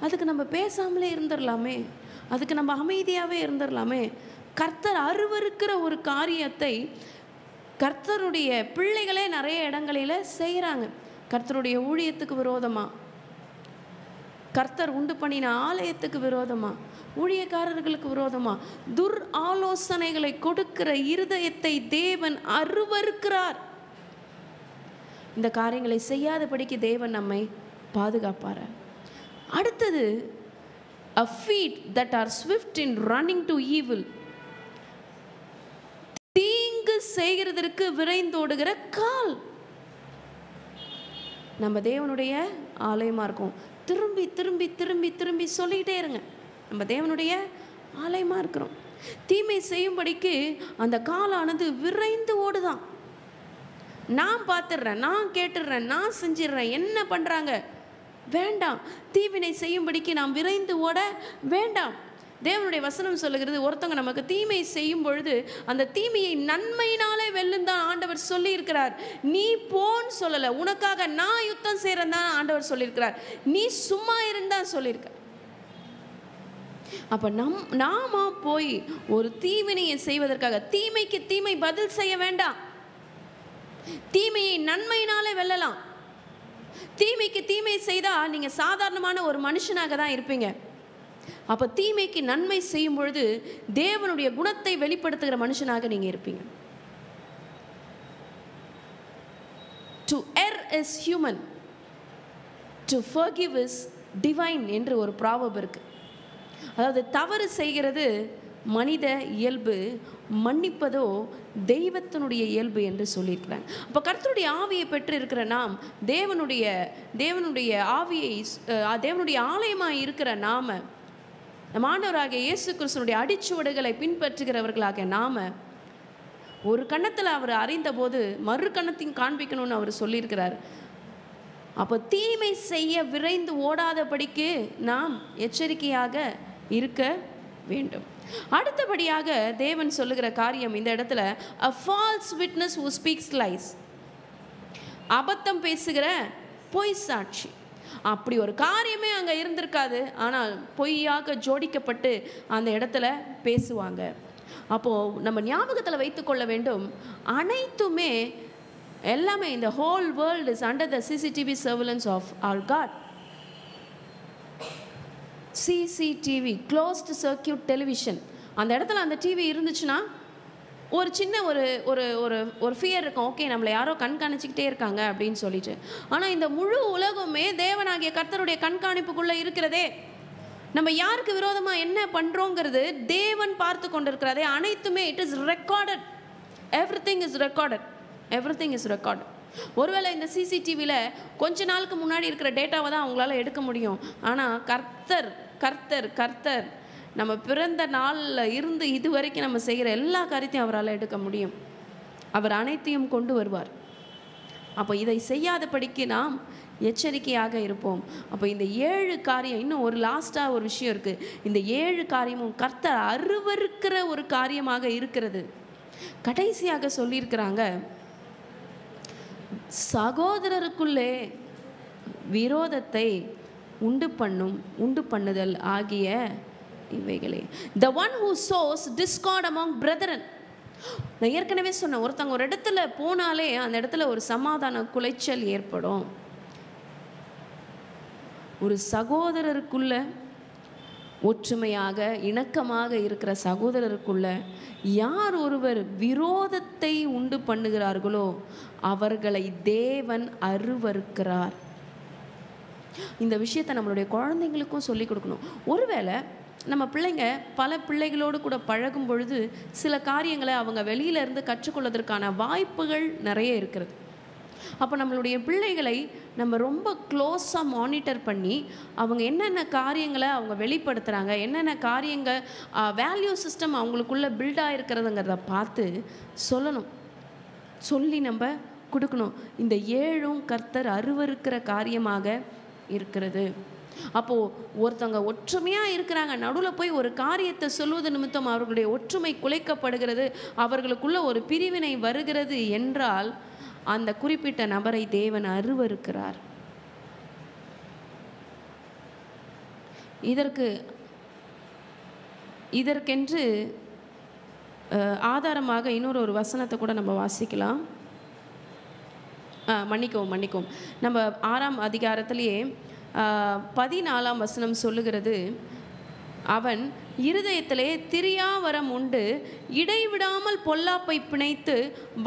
அதுக்கு நம்ம பேசாமலே இருந்துடலாமே, அதுக்கு நம்ம அமைதியாகவே இருந்துடலாமே. கர்த்தர் அருவருக்கிற ஒரு காரியத்தை கர்த்தருடைய பிள்ளைகளே நிறைய இடங்களில் செய்கிறாங்க. கர்த்தருடைய ஊழியத்துக்கு விரோதமாக, கர்த்தர் உண்டு பண்ணின ஆலயத்துக்கு விரோதமாக, ஊழியக்காரர்களுக்கு விரோதமாக துர் ஆலோசனைகளை கொடுக்கிற இருதயத்தை தேவன் அருவருக்கிறார். இந்த காரியங்களை செய்யாதபடிக்கு தேவன் நம்மை பாதுகாப்பார். அடுத்தது, a feet that are swift in running to evil, தீங்கு செய்கிறதற்கு விரைந்தோடுகிற கால். நம்ம தேவனுடைய ஆலயமாக இருக்கும். திரும்பி திரும்பி திரும்பி திரும்பி சொல்லிக்கிட்டே இருங்க, நம்ம தேவனுடைய ஆலயமாக இருக்கிறோம். தீமை செய்யும்படிக்கு அந்த காலானது விரைந்து ஓடுதான். நான் பார்த்துடுறேன், நான் கேட்டுடுறேன், நான் செஞ்சிடுறேன், என்ன பண்ணுறாங்க வேண்டாம். தீவினை செய்யும்படிக்கு நாம் விரைந்து ஓட வேண்டாம். தேவனுடைய வசனம் சொல்லுகிறது, ஒருத்தவங்க நமக்கு தீமை செய்யும் பொழுது அந்த தீமையை நன்மையினாலே வெல்லும் தான் ஆண்டவர் சொல்லியிருக்கிறார். நீ போன்னு சொல்லலை, உனக்காக நான் யுத்தம் செய்கிறேன் தான் ஆண்டவர் சொல்லியிருக்கிறார். நீ சும்மா இருந்தா சொல்லியிருக்க. அப்போ நாம போய் ஒரு தீவினையை செய்வதற்காக தீமைக்கு தீமை பதில் செய்ய வேண்டாம். தீமையை நன்மையினாலே வெல்லலாம். தீமைக்கு தீமை செய்தால் நீங்கள் சாதாரணமான ஒரு மனுஷனாக தான் இருப்பீங்க. அப்போ தீமைக்கு நன்மை செய்யும் பொழுது தேவனுடைய குணத்தை வெளிப்படுத்துகிற மனுஷனாக நீங்கள் இருப்பீங்க. To err is human, to forgive is divine என்று ஒரு ப்ராவர்ப் இருக்கு. அதாவது தவறு செய்கிறது மனித இயல்பு, மன்னிப்பதோ தெய்வத்தினுடைய இயல்பு என்று சொல்லியிருக்கிறாங்க. அப்போ கர்த்தருடைய ஆவியை பெற்று இருக்கிற நாம், தேவனுடைய ஆவியை, தேவனுடைய ஆலயமாக இருக்கிற நாம, நம் ஆண்டவராகிய இயேசு கிறிஸ்துவினுடைய அடிச்சுவடுகளை பின்பற்றுகிறவர்களாக நாம, ஒரு கன்னத்தில் அவர் அறிந்தபோது மறு கன்னத்தையும் காண்பிக்கணும்னு அவர் சொல்லியிருக்கிறார். அப்போ தீமை செய்ய விரைந்து ஓடாதபடிக்கு நாம் எச்சரிக்கையாக இருக்க வேண்டும். அடுத்தபடியாக தேவன் சொல்லுகிற காரியம் இந்த இடத்துல, a false witness who speaks lies, அபத்தம் பேசுகிற பொய் சாட்சி. அப்படி ஒரு காரியமே அங்கே இருந்திருக்காது, ஆனால் பொய்யாக ஜோடிக்கப்பட்டு அந்த இடத்துல பேசுவாங்க. அப்போது நம்ம ஞாபகத்தில் வைத்துக்கொள்ள வேண்டும், அனைத்துமே எல்லாமே இந்த whole world is under the CCTV surveillance of our God. CCTV, closed circuit television. அந்த இடத்துல அந்த டிவி இருந்துச்சுன்னா ஒரு சின்ன ஒரு ஃபியர் இருக்கும், ஓகே நம்மளை யாரோ கண்காணிச்சிக்கிட்டே இருக்காங்க அப்படின்னு சொல்லிட்டு. ஆனால் இந்த முழு உலகமே தேவனாகிய கர்த்தருடைய கண்காணிப்புக்குள்ளே இருக்கிறதே. நம்ம யாருக்கு விரோதமாக என்ன பண்ணுறோங்கிறது தேவன் பார்த்து கொண்டிருக்கிறதே. அனைத்துமே it is recorded. Everything is recorded. Everything is recorded. ஒருவேளை இந்த சிசிடிவியில் கொஞ்ச நாளுக்கு முன்னாடி இருக்கிற டேட்டாவை தான் அவங்களால எடுக்க முடியும். ஆனால் கர்த்தர் கர்த்தர் கர்த்தர் நம்ம பிறந்த நாளில் இருந்து இது வரைக்கும் நம்ம செய்கிற எல்லா காரியத்தையும் அவரால் எடுக்க முடியும். அவர் அனைத்தையும் கொண்டு வருவார். அப்போ இதை செய்யாதபடிக்கு நாம் எச்சரிக்கையாக இருப்போம். அப்போ இந்த 7 காரியம், இன்னும் ஒரு லாஸ்ட்டாக ஒரு விஷயம் இருக்குது. இந்த 7 காரியமும் கர்த்தர் அருவருக்கிற ஒரு காரியமாக இருக்கிறது. கடைசியாக சொல்லியிருக்கிறாங்க, சகோதரருக்குள்ளே விரோதத்தை உண்டு பண்ணுதல் ஆகிய இவைகளே. The one who sows discord among brethren. நான் ஏற்கனவே சொன்னேன், ஒருத்தவங்க ஒரு இடத்துல போனாலே அந்த இடத்துல ஒரு சமாதான குலைச்சல் ஏற்படும். ஒரு சகோதரருக்குள்ள ஒற்றுமையாக இணக்கமாக இருக்கிற சகோதரருக்குள்ள யார் ஒருவர் விரோதத்தை உண்டு பண்ணுகிறார்களோ அவர்களை தேவன் அருவருக்கிறார். இந்த விஷயத்தை நம்மளுடைய குழந்தைங்களுக்கும் சொல்லிக் கொடுக்கணும். ஒருவேளை நம்ம பிள்ளைங்க பல பிள்ளைகளோடு கூட பழகும் பொழுது சில காரியங்களை அவங்க வெளியிலேருந்து கற்றுக்கொள்வதற்கான வாய்ப்புகள் நிறைய இருக்கிறது. அப்போ நம்மளுடைய பிள்ளைகளை நம்ம ரொம்ப க்ளோஸாக மானிட்டர் பண்ணி அவங்க என்னென்ன காரியங்களை அவங்க வெளிப்படுத்துகிறாங்க, என்னென்ன காரியங்கள் வேல்யூ சிஸ்டம் அவங்களுக்குள்ளே பில்டாக இருக்கிறதுங்கிறத பார்த்து சொல்லணும், சொல்லி நம்ம கொடுக்கணும். இந்த 7ம் கர்த்தர் அருவருக்கிற காரியமாக இருக்கிறது. அப்போது ஒருத்தவங்க ஒற்றுமையாக இருக்கிறாங்க, நடுவில் போய் ஒரு காரியத்தை சொல்வது நிமித்தம் அவர்களுடைய ஒற்றுமை குலைக்கப்படுகிறது, அவர்களுக்குள்ள ஒரு பிரிவினை வருகிறது என்றால் அந்த குறிப்பிட்ட நபரை தேவன் அருவருக்கிறார். இதற்கென்று ஆதாரமாக இன்னொரு ஒரு வசனத்தை கூட நம்ம வாசிக்கலாம். மன்னிக்கவும் நம்ம 6ஆம் அதிகாரத்திலேயே 14ஆம் வசனம் சொல்லுகிறது, அவன் இருதயத்திலே திரியாவரம் உண்டு, இடைவிடாமல் பொல்லாப்பை பிணைத்து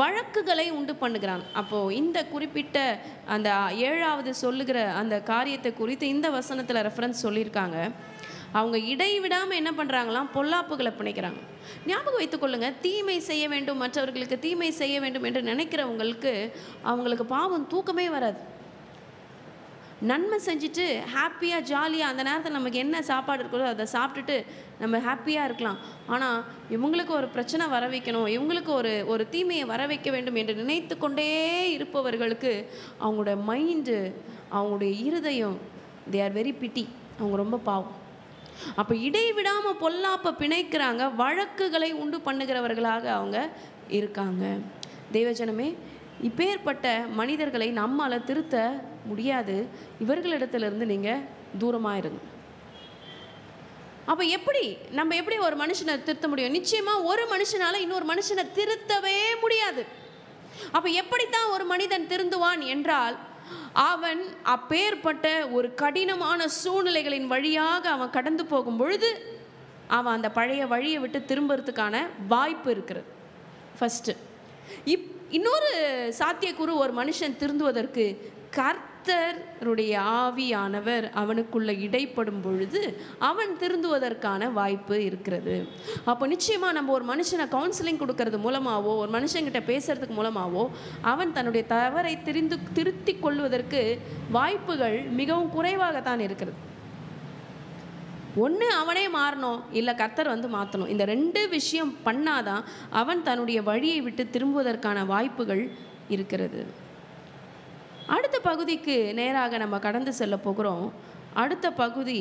வழக்குகளை உண்டு பண்ணுகிறான். அப்போது இந்த குறிப்பிட்ட அந்த 7வது சொல்லுகிற அந்த காரியத்தை குறித்து இந்த வசனத்தில் ரெஃபரன்ஸ் சொல்லியிருக்காங்க. அவங்க இடைவிடாமல் என்ன பண்ணுறாங்களாம், பொல்லாப்புகளை பிணைக்கிறாங்க. ஞாபகம் வைத்துக்கொள்ளுங்க, தீமை செய்ய வேண்டும், மற்றவர்களுக்கு தீமை செய்ய வேண்டும் என்று நினைக்கிறவங்களுக்கு அவங்களுக்கு பாவம் தூக்கமே வராது. நன்மை செஞ்சுட்டு ஹாப்பியாக ஜாலியாக அந்த நேரத்தில் நமக்கு என்ன சாப்பாடு இருக்கிறதோ அதை சாப்பிட்டுட்டு நம்ம ஹாப்பியாக இருக்கலாம். ஆனால் இவங்களுக்கு ஒரு பிரச்சனை வர வைக்கணும், இவங்களுக்கு ஒரு தீமையை வர வைக்க வேண்டும் என்று நினைத்து கொண்டே இருப்பவர்களுக்கு அவங்களோட மைண்டு, அவங்களுடைய இருதயம், தே ஆர் வெரி பிட்டி, அவங்க ரொம்ப பாவம். அப்போ இடைவிடாமல் பொல்லாப்பை பிணைக்கிறாங்க, வழக்குகளை உண்டு பண்ணுகிறவர்களாக அவங்க இருக்காங்க. தேவஜனமே, இப்பேற்பட்ட மனிதர்களை நம்மால் திருத்த முடியாது. இவர்களிடத்திலிருந்து நீங்கள் தூரமாக இருங்க. அப்போ நம்ம எப்படி ஒரு மனுஷனை திருத்த முடியும்? நிச்சயமாக ஒரு மனுஷனால் இன்னொரு மனுஷனை திருத்தவே முடியாது. அப்போ எப்படித்தான் ஒரு மனிதன் திருந்துவான் என்றால், அவன் அப்பேற்பட்ட ஒரு கடினமான சூழ்நிலைகளின் வழியாக அவன் கடந்து போகும் பொழுது அவன் அந்த பழைய வழியை விட்டு திரும்புறதுக்கான வாய்ப்பு இருக்கிறது. ஃபஸ்ட்டு இன்னொரு சாத்தியக்கூறு, ஒரு மனுஷன் திருந்துவதற்கு கர்த்தருடைய ஆவியானவர் அவனுக்குள்ள இடைப்படும் பொழுது அவன் திருந்துவதற்கான வாய்ப்பு இருக்கிறது. அப்போ நிச்சயமாக நம்ம ஒரு மனுஷனை கவுன்சிலிங் கொடுக்கறது மூலமாகவோ, ஒரு மனுஷங்கிட்ட பேசுறதுக்கு மூலமாகவோ அவன் தன்னுடைய தவறை திருத்தி கொள்வதற்கு வாய்ப்புகள் மிகவும் குறைவாகத்தான் இருக்கிறது. ஒன்று அவனே மாறணும், இல்லை கர்த்தர் மாற்றணும். இந்த 2 விஷயம் பண்ணாதான் அவன் தன்னுடைய வழியை விட்டு திரும்புவதற்கான வாய்ப்புகள் இருக்கிறது. அடுத்த பகுதிக்கு நேராக நம்ம கடந்து செல்ல போகிறோம். அடுத்த பகுதி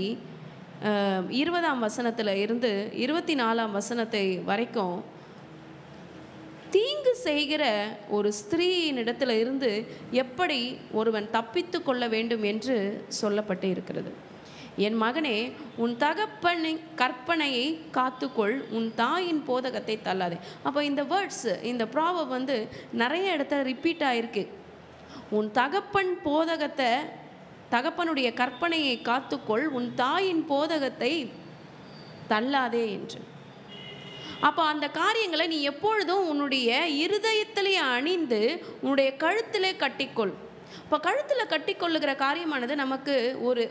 20ஆம் வசனத்தில் இருந்து 24ஆம் வசனத்தை வரைக்கும் தீங்கு செய்கிற ஒரு ஸ்திரீயினிடத்தில் இருந்து எப்படி ஒருவன் தப்பித்து கொள்ள வேண்டும் என்று சொல்லப்பட்டு இருக்கிறது. என் மகனே, உன் தகப்பனின் கற்பனையை காத்துக்கொள், உன் தாயின் போதகத்தை தள்ளாதே. அப்போ இந்த வேர்ட்ஸ், இந்த ப்ராவர்ப் நிறைய இடத்துல ரிப்பீட் ஆகிருக்கு. உன் தகப்பனுடைய கற்பனையை காத்துக்கொள், உன் தாயின் போதகத்தை தள்ளாதே என்று. அப்போ அந்த காரியங்களை நீ எப்பொழுதும் உன்னுடைய இருதயத்திலே அணிந்து உன்னுடைய கழுத்திலே கட்டிக்கொள். இப்போ கழுத்தில் கட்டிக்கொள்ளுகிற காரியமானது நமக்கு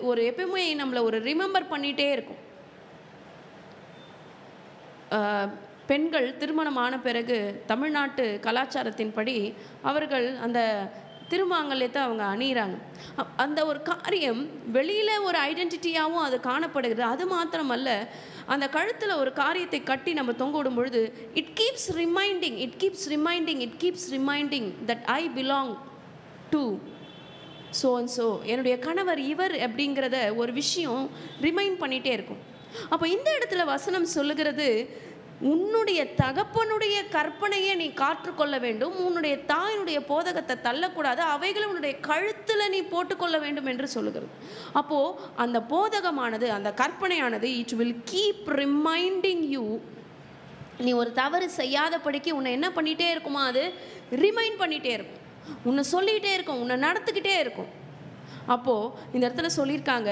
ஒரு எப்பவுமே நம்மளை ஒரு ரிமெம்பர் பண்ணிகிட்டே இருக்கும். பெண்கள் திருமணமான பிறகு தமிழ்நாட்டு கலாச்சாரத்தின்படி அவர்கள் அந்த திருமாங்கல்யத்தை அவங்க அணிகிறாங்க. அந்த ஒரு காரியம் வெளியில் ஒரு ஐடென்டிட்டியாகவும் அது காணப்படுகிறது. அது மாத்திரமல்ல, அந்த கழுத்தில் ஒரு காரியத்தை கட்டி நம்ம தொங்க விடும் பொழுது it keeps reminding that I belong to so and so, என்னுடைய கணவர் இவர் அப்படிங்கிறத ஒரு விஷயம் ரிமைண்ட் பண்ணிகிட்டே இருக்கும். அப்போ இந்த இடத்துல வசனம் சொல்லுகிறது, உன்னுடைய தகப்பனுடைய கற்பனையை நீ காற்றுக்கொள்ள வேண்டும், உன்னுடைய தாயினுடைய போதகத்தை தள்ளக்கூடாது, அவைகளை உன்னுடைய கழுத்தில் நீ போட்டுக்கொள்ள வேண்டும் என்று சொல்லுகிறது. அப்போது அந்த போதகமானது, அந்த கற்பனையானது it will keep reminding you. நீ ஒரு தவறு செய்யாதபடிக்கு உன்னை என்ன பண்ணிகிட்டே இருக்குமா, அது ரிமைண்ட் பண்ணிகிட்டே இருக்கும், உன்னை சொல்லிகிட்டே இருக்கும், உன்னை நடத்துக்கிட்டே இருக்கும். அப்போது இந்த இடத்துல சொல்லியிருக்காங்க,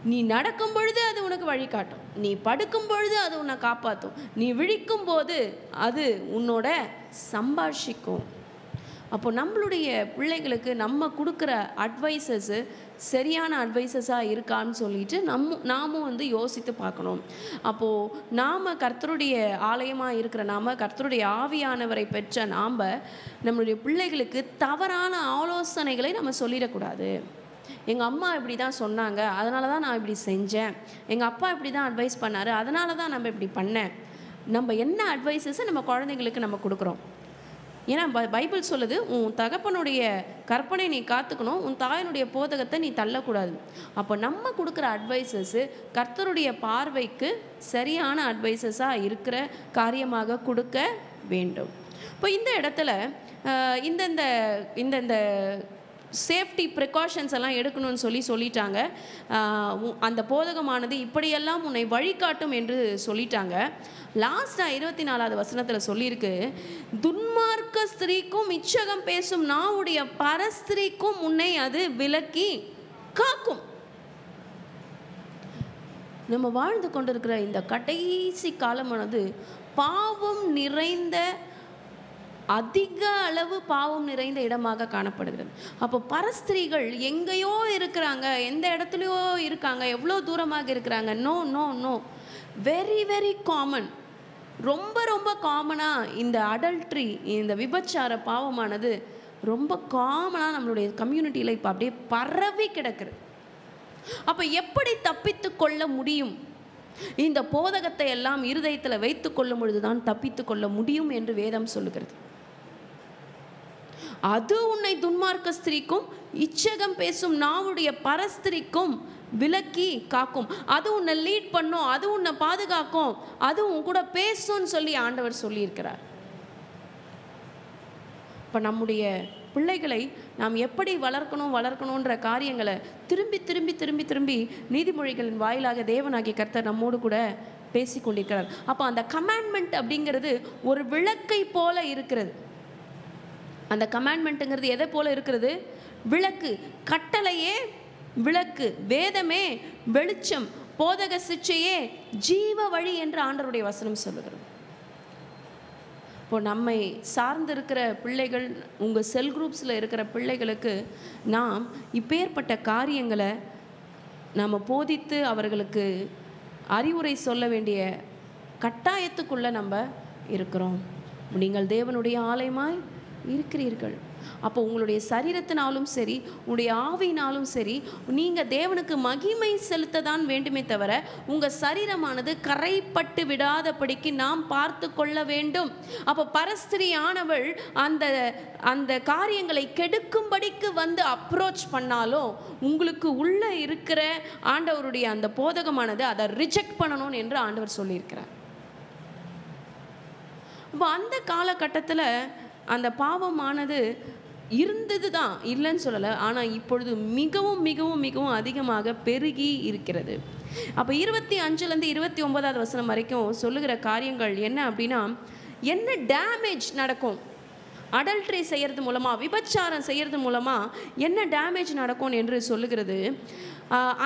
நீ நடக்கும் பொழுது அது உனக்கு வழிகாட்டும், நீ படுக்கும் பொழுது அது உன்னை காப்பாற்றும், நீ விழிக்கும் போது அது உன்னோட சம்பாஷிக்கும். அப்போ நம்மளுடைய பிள்ளைகளுக்கு நம்ம கொடுக்குற அட்வைசஸ்ஸு சரியான அட்வைசஸாக இருக்கான்னு சொல்லிட்டு நாமும் யோசித்து பார்க்கணும். அப்போது நாம் கர்த்தருடைய ஆலயமாக இருக்கிற கர்த்தருடைய ஆவியானவரை பெற்ற நம்மளுடைய பிள்ளைகளுக்கு தவறான ஆலோசனைகளை நம்ம சொல்லிடக்கூடாது. எங்கள் அம்மா இப்படி தான் சொன்னாங்க, அதனால தான் நான் இப்படி செஞ்சேன், எங்கள் அப்பா இப்படி தான் அட்வைஸ் பண்ணார், அதனால தான் நம்ம இப்படி பண்ணேன். நம்ம என்ன அட்வைஸஸை நம்ம குழந்தைங்களுக்கு நம்ம கொடுக்குறோம்? ஏன்னா பைபிள் சொல்லுது, உன் தகப்பனுடைய கற்பனை நீ காத்துக்கணும், உன் தாயினுடைய போதகத்தை நீ தள்ளக்கூடாது. அப்போ நம்ம கொடுக்குற அட்வைசஸ்ஸு கர்த்தருடைய பார்வைக்கு சரியான அட்வைசஸாக இருக்கிற காரியமாக கொடுக்க வேண்டும். இப்போ இந்த இடத்துல இந்தந்த சேஃப்டி ப்ரிகாஷன்ஸ் எல்லாம் எடுக்கணும்னு சொல்லிட்டாங்க. அந்த போதகமானது இப்படியெல்லாம் உன்னை வழிகாட்டும் என்று சொல்லிட்டாங்க. லாஸ்ட்டாக 24வது வசனத்தில் சொல்லியிருக்கு, துன்மார்க்க ஸ்திரீக்கும் இச்சகம் பேசும் நாவுடைய பரஸ்திரீக்கும் உன்னை அது விலக்கி காக்கும். நம்ம வாழ்ந்து கொண்டிருக்கிற இந்த கடைசி காலமானது பாவம் நிறைந்த, அதிக அளவு பாவம் நிறைந்த இடமாக காணப்படுகிறது. அப்போ பரஸ்திரீகள் எங்கேயோ இருக்கிறாங்க, எந்த இடத்துலையோ இருக்காங்க, எவ்வளோ தூரமாக இருக்கிறாங்க. No no no, very very common. ரொம்ப ரொம்ப காமனாக இந்த அடல்ட்ரி, இந்த விபச்சார பாவமானது ரொம்ப காமனாக நம்மளுடைய கம்யூனிட்டியில் இப்போ அப்படியே பரவி கிடக்குது. அப்போ எப்படி தப்பித்து கொள்ள முடியும்? இந்த போதகத்தை எல்லாம் இருதயத்தில் வைத்து கொள்ளும் பொழுதுதான் தப்பித்து கொள்ள முடியும் என்று வேதம் சொல்லுகிறது. அது உன்னை துன்மார்க்க ஸ்திரீக்கும் இச்சகம் பேசும் நாவுடைய பரஸ்திரிக்கும் விலக்கி காக்கும். அது உன்னை லீட் பண்ணும், அது உன்னை பாதுகாக்கும், அது உன் கூட பேசும்னு சொல்லி ஆண்டவர் சொல்லியிருக்கிறார். இப்போ நம்முடைய பிள்ளைகளை நாம் எப்படி வளர்க்கணுன்ற காரியங்களை திரும்பி திரும்பி திரும்பி திரும்பி நீதிமொழிகளின் வாயிலாக தேவனாகிய கர்த்தர் நம்மோடு கூட பேசி கொண்டிருக்கிறார். அப்போ அந்த கமாண்ட்மெண்ட் அப்படிங்கிறது ஒரு விளக்கை போல இருக்கிறது. அந்த கமாண்ட்மெண்ட்டுங்கிறது எதை போல இருக்கிறது? விளக்கு. கட்டளையே விளக்கு, வேதமே வெளிச்சம், போதக சிச்சையே ஜீவ வழி என்று ஆண்டவருடைய வசனம் சொல்லுகிறது. இப்போ நம்மை சார்ந்து இருக்கிற பிள்ளைகள், உங்கள் செல் குரூப்ஸில் இருக்கிற பிள்ளைகளுக்கு நாம் இப்பேற்பட்ட காரியங்களை நாம் போதித்து அவர்களுக்கு அறிவுரை சொல்ல வேண்டிய கட்டாயத்துக்குள்ளே நம்ம இருக்கிறோம். நீங்கள் தேவனுடைய ஆலயமாய் இருக்கிறீர்கள். அப்போ உங்களுடைய சரீரத்தினாலும் சரி, உங்களுடைய ஆவியினாலும் சரி, நீங்கள் தேவனுக்கு மகிமை செலுத்த தான் வேண்டுமே தவிர உங்கள் சரீரமானது கரைப்பட்டு விடாதபடிக்கு நாம் பார்த்து கொள்ள வேண்டும். அப்போ பரஸ்திரியானவள் அந்த அந்த காரியங்களை கெடுக்கும்படிக்கு வந்து அப்ரோச் பண்ணாலும் உங்களுக்கு உள்ளே இருக்கிற ஆண்டவருடைய அந்த போதகமானது அதை ரிஜெக்ட் பண்ணணும் என்று ஆண்டவர் சொல்லியிருக்கிறார். அப்போ அந்த காலகட்டத்தில் அந்த பாவமானது இருந்தது தான், இல்லைன்னு சொல்லலை. ஆனால் இப்பொழுது மிகவும் மிகவும் மிகவும் அதிகமாக பெருகி இருக்கிறது. அப்போ 25லேருந்து 29வது வசனம் வரைக்கும் சொல்லுகிற காரியங்கள் என்ன அப்படின்னா, என்ன டேமேஜ் நடக்கும் அடல்ட்ரி செய்கிறது மூலமாக, விபச்சாரம் செய்கிறது மூலமாக என்ன டேமேஜ் நடக்கும் என்று சொல்லுகிறது.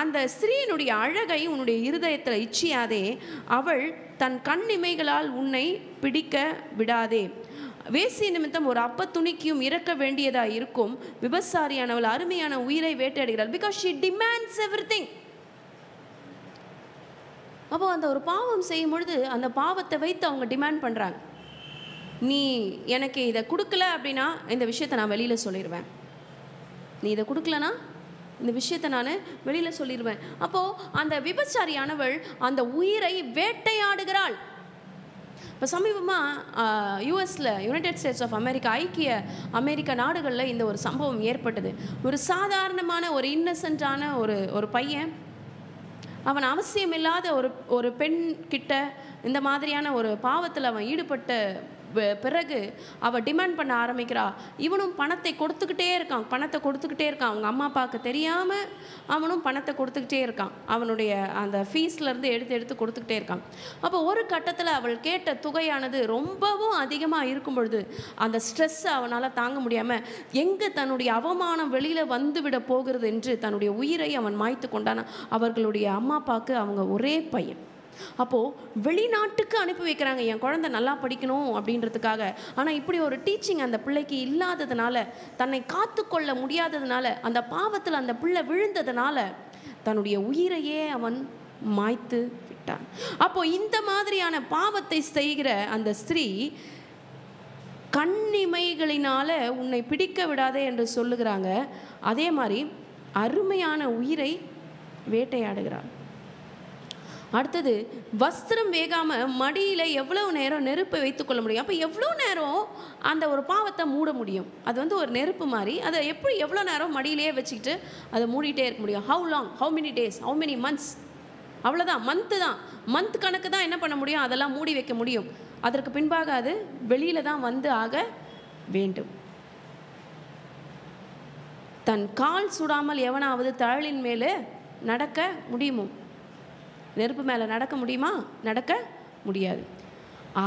அந்த ஸ்திரீனுடைய அழகை உன்னுடைய இருதயத்தில் இச்சியாதே, அவள் தன் கண் இமைகளால் உன்னை பிடிக்க விடாதே. வேசி நிமித்தம் ஒரு அப்ப துணிக்கியும் இறக்க வேண்டியதாக இருக்கும். விபசாரியானவள் அருமையான உயிரை வேட்டையாடுகிறாள். Because she demands everything. அப்போ அந்த ஒரு பாவம் செய்யும் பொழுது அந்த பாவத்தை வைத்து அவங்க டிமாண்ட் பண்ணுறாங்க. நீ எனக்கு இதை கொடுக்கல அப்படின்னா இந்த விஷயத்தை நான் வெளியில் சொல்லிடுவேன், நீ இதை கொடுக்கலனா இந்த விஷயத்தை நான் வெளியில் சொல்லிடுவேன். அப்போது அந்த விபச்சாரியானவள் அந்த உயிரை வேட்டையாடுகிறாள். இப்போ சமீபமாக யூஎஸில், யுனைடெட் ஸ்டேட்ஸ் ஆஃப் அமெரிக்கா, ஐக்கிய அமெரிக்க நாடுகளில் இந்த ஒரு சம்பவம் ஏற்பட்டது. ஒரு சாதாரணமான ஒரு இன்னசென்ட்டான ஒரு பையன், அவன் அவசியமில்லாத ஒரு பெண் கிட்ட இந்த மாதிரியான ஒரு பாவத்தில் அவன் ஈடுபட்ட பிறகு அவள் டிமாண்ட் பண்ண ஆரம்பிக்கிறா. இவனும் பணத்தை கொடுத்துக்கிட்டே இருக்கான். அவங்க அம்மா அப்பாவுக்கு தெரியாமல் அவனும் பணத்தை கொடுத்துக்கிட்டே இருக்கான். அவனுடைய அந்த ஃபீஸ்லேருந்து எடுத்து கொடுத்துக்கிட்டே இருக்கான். அப்போ ஒரு கட்டத்தில் அவள் கேட்ட தொகையானது ரொம்பவும் அதிகமாக இருக்கும் பொழுது அந்த ஸ்ட்ரெஸ்ஸை அவனால் தாங்க முடியாமல் எங்கே தன்னுடைய அவமானம் வெளியில் வந்துவிட போகிறது என்று தன்னுடைய உயிரை அவன் மாய்த்து கொண்டான். அவர்களுடைய அம்மா அப்பாவுக்கு அவங்க ஒரே பையன். அப்போது வெளிநாட்டுக்கு அனுப்பி வைக்கிறாங்க, என் குழந்தை நல்லா படிக்கணும் அப்படின்றதுக்காக. ஆனால் இப்படி ஒரு டீச்சிங் அந்த பிள்ளைக்கு இல்லாததுனால, தன்னை காத்து கொள்ள முடியாததுனால, அந்த பாவத்தில் அந்த பிள்ளை விழுந்ததுனால தன்னுடைய உயிரையே அவன் மாய்த்து விட்டான். அப்போது இந்த மாதிரியான பாவத்தை செய்கிற அந்த ஸ்திரீ கண்ணிமைகளினால உன்னை பிடிக்க விடாதே என்று சொல்லுகிறாங்க. அதே மாதிரி அருமையான உயிரை வேட்டையாடுகிறாள். அடுத்தது வஸ்திரம் வேகாமல் மடியில் எவ்வளோ நேரம் நெருப்பை வைத்துக்கொள்ள முடியும்? அப்போ எவ்வளோ நேரம் அந்த ஒரு பாவத்தை மூட முடியும்? அது வந்து ஒரு நெருப்பு மாதிரி, அதை எப்படி எவ்வளோ நேரம் மடியிலேயே வச்சுக்கிட்டு அதை மூடிட்டே இருக்க முடியும்? How long, how many days, how many months? அவ்வளோதான், மந்த்து தான், மந்த் கணக்கு தான் என்ன பண்ண முடியும்? அதெல்லாம் மூடி வைக்க முடியும். அதற்கு பின்பாக அது வெளியில் தான் வந்து ஆக வேண்டும். தன் கால் சுடாமல் எவனாவது தழலின் மேலே நடக்க முடியுமோ? நெருப்பு மேலே நடக்க முடியுமா? நடக்க முடியாது.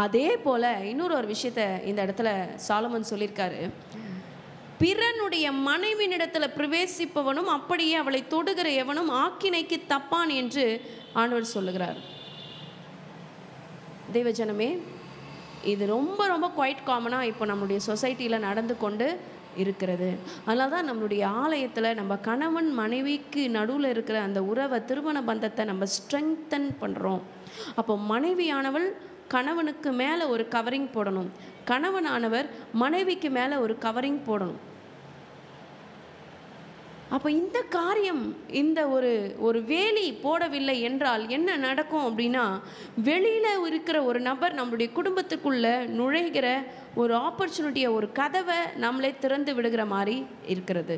அதே போல் இன்னொரு ஒரு விஷயத்தை இந்த இடத்துல சாலமன் சொல்லியிருக்காரு. பிறனுடைய மனைவியினிடத்தில் பிரவேசிப்பவனும் அப்படியே அவளை தொடுகிற எவனும் ஆக்கினைக்கு தப்பான் என்று ஆண்டவர் சொல்லுகிறார். தேவஜனமே, இது ரொம்ப ரொம்ப குவைட் காமனாக இப்போ நம்மளுடைய சொசைட்டியில் நடந்து கொண்டு இருக்கிறது. அதனால தான் நம்மளுடைய ஆலயத்தில் நம்ம கணவன் மனைவிக்கு நடுவில் இருக்கிற அந்த உறவை, திருமண பந்தத்தை நம்ம ஸ்ட்ரெங்தன் பண்ணுறோம். அப்போ மனைவியானவள் கணவனுக்கு மேலே ஒரு கவரிங் போடணும், கணவனானவர் மனைவிக்கு மேலே ஒரு கவரிங் போடணும். அப்போ இந்த காரியம், இந்த ஒரு வேலி போடவில்லை என்றால் என்ன நடக்கும் அப்படின்னா, வெளியில் இருக்கிற ஒரு நபர் நம்மளுடைய குடும்பத்துக்குள்ளே நுழைகிற ஒரு ஆப்பர்ச்சுனிட்டியை, ஒரு கதவை நம்மளே திறந்து விடுகிற மாதிரி இருக்கிறது.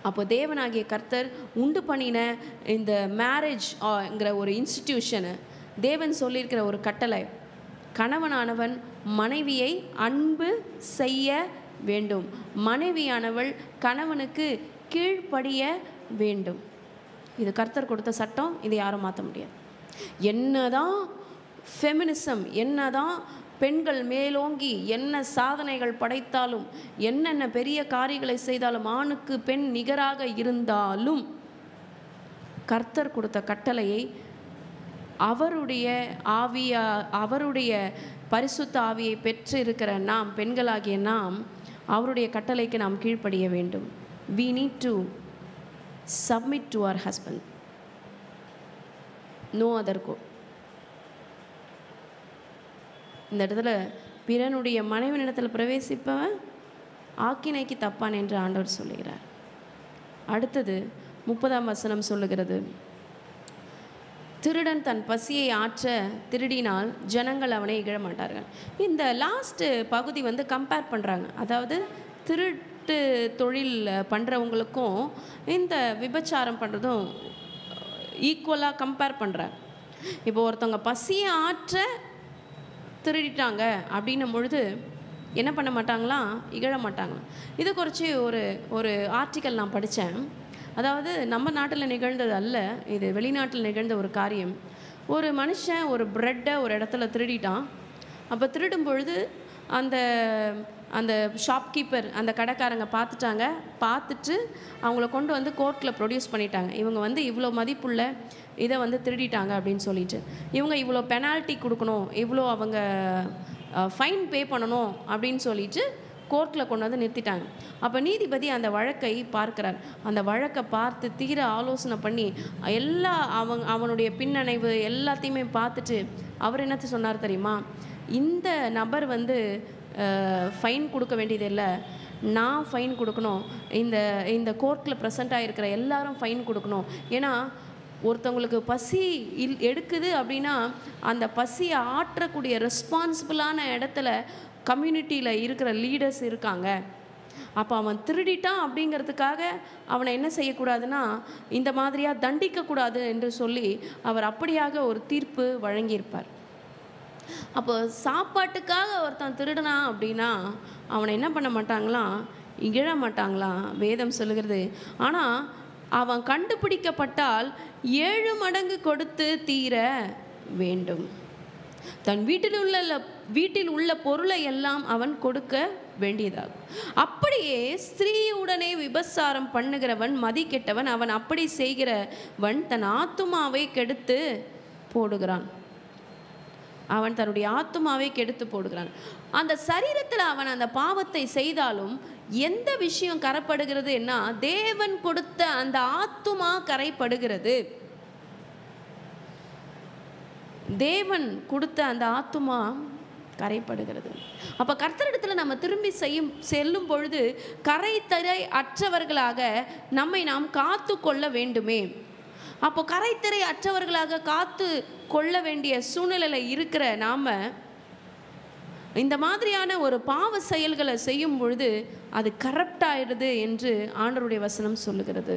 அப்போ தேவனாகிய கர்த்தர் உண்டு பண்ணின இந்த மேரேஜ்ங்கிற ஒரு இன்ஸ்டிடியூஷனை, தேவன் சொல்லியிருக்கிற ஒரு கட்டளை, கணவனானவன் மனைவியை அன்பு செய்ய வேண்டும், மனைவியானவள் கணவனுக்கு கீழ்ப்படிய வேண்டும். இது கர்த்தர் கொடுத்த சட்டம், இதை யாரும் மாற்ற முடியாது. என்னதான் ஃபெமினிசம், என்னதான் பெண்கள் மேலோங்கி என்ன சாதனைகள் படைத்தாலும், என்னென்ன பெரிய காரியங்களை செய்தாலும், ஆணுக்கு பெண் நிகராக இருந்தாலும், கர்த்தர் கொடுத்த கட்டளையை அவருடைய ஆவியா, அவருடைய பரிசுத்த ஆவியை பெற்று இருக்கிற நாம், பெண்களாகிய நாம், அவருடைய கட்டளைக்கு நாம் கீழ்ப்படிய வேண்டும். We need to submit to our husband. No other go. இந்த இடத்துல பிறனுடைய மனைவியிடத்தில் பிரவேசிப்பவன் ஆக்கினைக்கு தப்பான் என்று ஆண்டவர் சொல்லுகிறார். அடுத்தது 30ஆம் வசனம் சொல்லுகிறது, திருடன் தன் பசியை ஆற்ற திருடினால் ஜனங்கள் அவனை இகழ மாட்டார்கள். இந்த லாஸ்ட்டு பகுதி வந்து கம்பேர் பண்ணுறாங்க. அதாவது திருட்டு தொழில் பண்ணுறவங்களுக்கும் இந்த விபச்சாரம் பண்ணுறதும் ஈக்குவலாக கம்பேர் பண்ணுறாங்க. இப்போ ஒருத்தவங்க பசியை ஆற்ற திருடிட்டாங்க அப்படின்னும் பொழுது என்ன பண்ண மாட்டாங்களாம்? இகழ மாட்டாங்களாம். இது குறித்து ஒரு ஆர்டிக்கல் நான் படித்தேன். அதாவது நம்ம நாட்டில் நிகழ்ந்தது அல்ல, இது வெளிநாட்டில் நிகழ்ந்த ஒரு காரியம். ஒரு மனுஷன் ஒரு ப்ரெட்டை ஒரு இடத்துல திருடிட்டான். அப்போ திருடும் பொழுது அந்த ஷாப்கீப்பர், அந்த கடைக்காரங்க பார்த்துட்டாங்க. பார்த்துட்டு அவங்கள கொண்டு வந்து கோர்ட்டில் ப்ரொடியூஸ் பண்ணிட்டாங்க. இவங்க வந்து இவ்வளோ மதிப்புள்ள இதை வந்து திருடிட்டாங்க அப்படின்னு சொல்லிட்டு, இவங்க இவ்வளோ பெனால்ட்டி கொடுக்கணும், இவ்வளோ அவங்க ஃபைன் பே பண்ணணும் அப்படின்னு சொல்லிட்டு கோர்ட்டில் கொண்டு வந்து நிறுத்திட்டாங்க. அப்போ நீதிபதி அந்த வழக்கை பார்க்கிறார். அந்த வழக்கை பார்த்து தீர ஆலோசனை பண்ணி அவனுடைய பின்னணைவு எல்லாத்தையுமே பார்த்துட்டு அவர் என்னத்தை சொன்னார் தெரியுமா? இந்த நபர் வந்து ஃபைன் கொடுக்க வேண்டியதில்லை, நான் ஃபைன் கொடுக்கணும், இந்த கோர்ட்டில் ப்ரெசண்ட்டாக இருக்கிற எல்லாரும் ஃபைன் கொடுக்கணும். ஏன்னா ஒருத்தவங்களுக்கு பசி எடுக்குது அப்படின்னா அந்த பசியை ஆற்றக்கூடிய ரெஸ்பான்சிபிளான இடத்துல கம்யூனிட்டியில் இருக்கிற லீடர்ஸ் இருக்காங்க. அப்போ அவன் திருடிட்டான் அப்படிங்கிறதுக்காக அவனை என்ன செய்யக்கூடாதுன்னா இந்த மாதிரியாக தண்டிக்கக்கூடாது என்று சொல்லி அவர் அப்படியாக ஒரு தீர்ப்பு வழங்கியிருப்பார். அப்போ சாப்பாட்டுக்காக ஒருத்தன் திருடினான் அப்படின்னா அவனை என்ன பண்ண மாட்டாங்களாம்? இகழ மாட்டாங்களாம், வேதம் சொல்லுகிறது. ஆனால் அவன் கண்டுபிடிக்கப்பட்டால் 7 மடங்கு கொடுத்து தீர வேண்டும். தன் வீட்டில் உள்ள பொருளை எல்லாம் அவன் கொடுக்க வேண்டியதாகும். அப்படியே ஸ்திரீயுடனே விபச்சாரம் பண்ணுகிறவன் மதி கெட்டவன், அவன் அப்படி செய்கிறவன் தன் ஆத்துமாவை கெடுத்து போடுகிறான். அவன் தன்னுடைய ஆத்துமாவை கெடுத்து போடுகிறான். அந்த சரீரத்தில் அவன் அந்த பாவத்தை செய்தாலும் எந்த விஷயம் கரைப்படுகிறது என்ன? தேவன் கொடுத்த அந்த ஆத்துமா கரைப்படுகிறது. தேவன் கொடுத்த அந்த ஆத்துமா கரைப்படுகிறது. அப்போ கர்த்தரிடத்தில் நம்ம திரும்பி செல்லும் பொழுது கரை தரை அற்றவர்களாக நம்மை நாம் காத்து கொள்ள வேண்டுமே. அப்போ கரைத்திரை அற்றவர்களாக காத்து கொள்ள வேண்டிய சூழ்நிலையில் இருக்கிற நாம் இந்த மாதிரியான ஒரு பாவ செயல்களை செய்யும் பொழுது அது கரப்ட் ஆயிடுது என்று ஆண்டவருடைய வசனம் சொல்லுகிறது.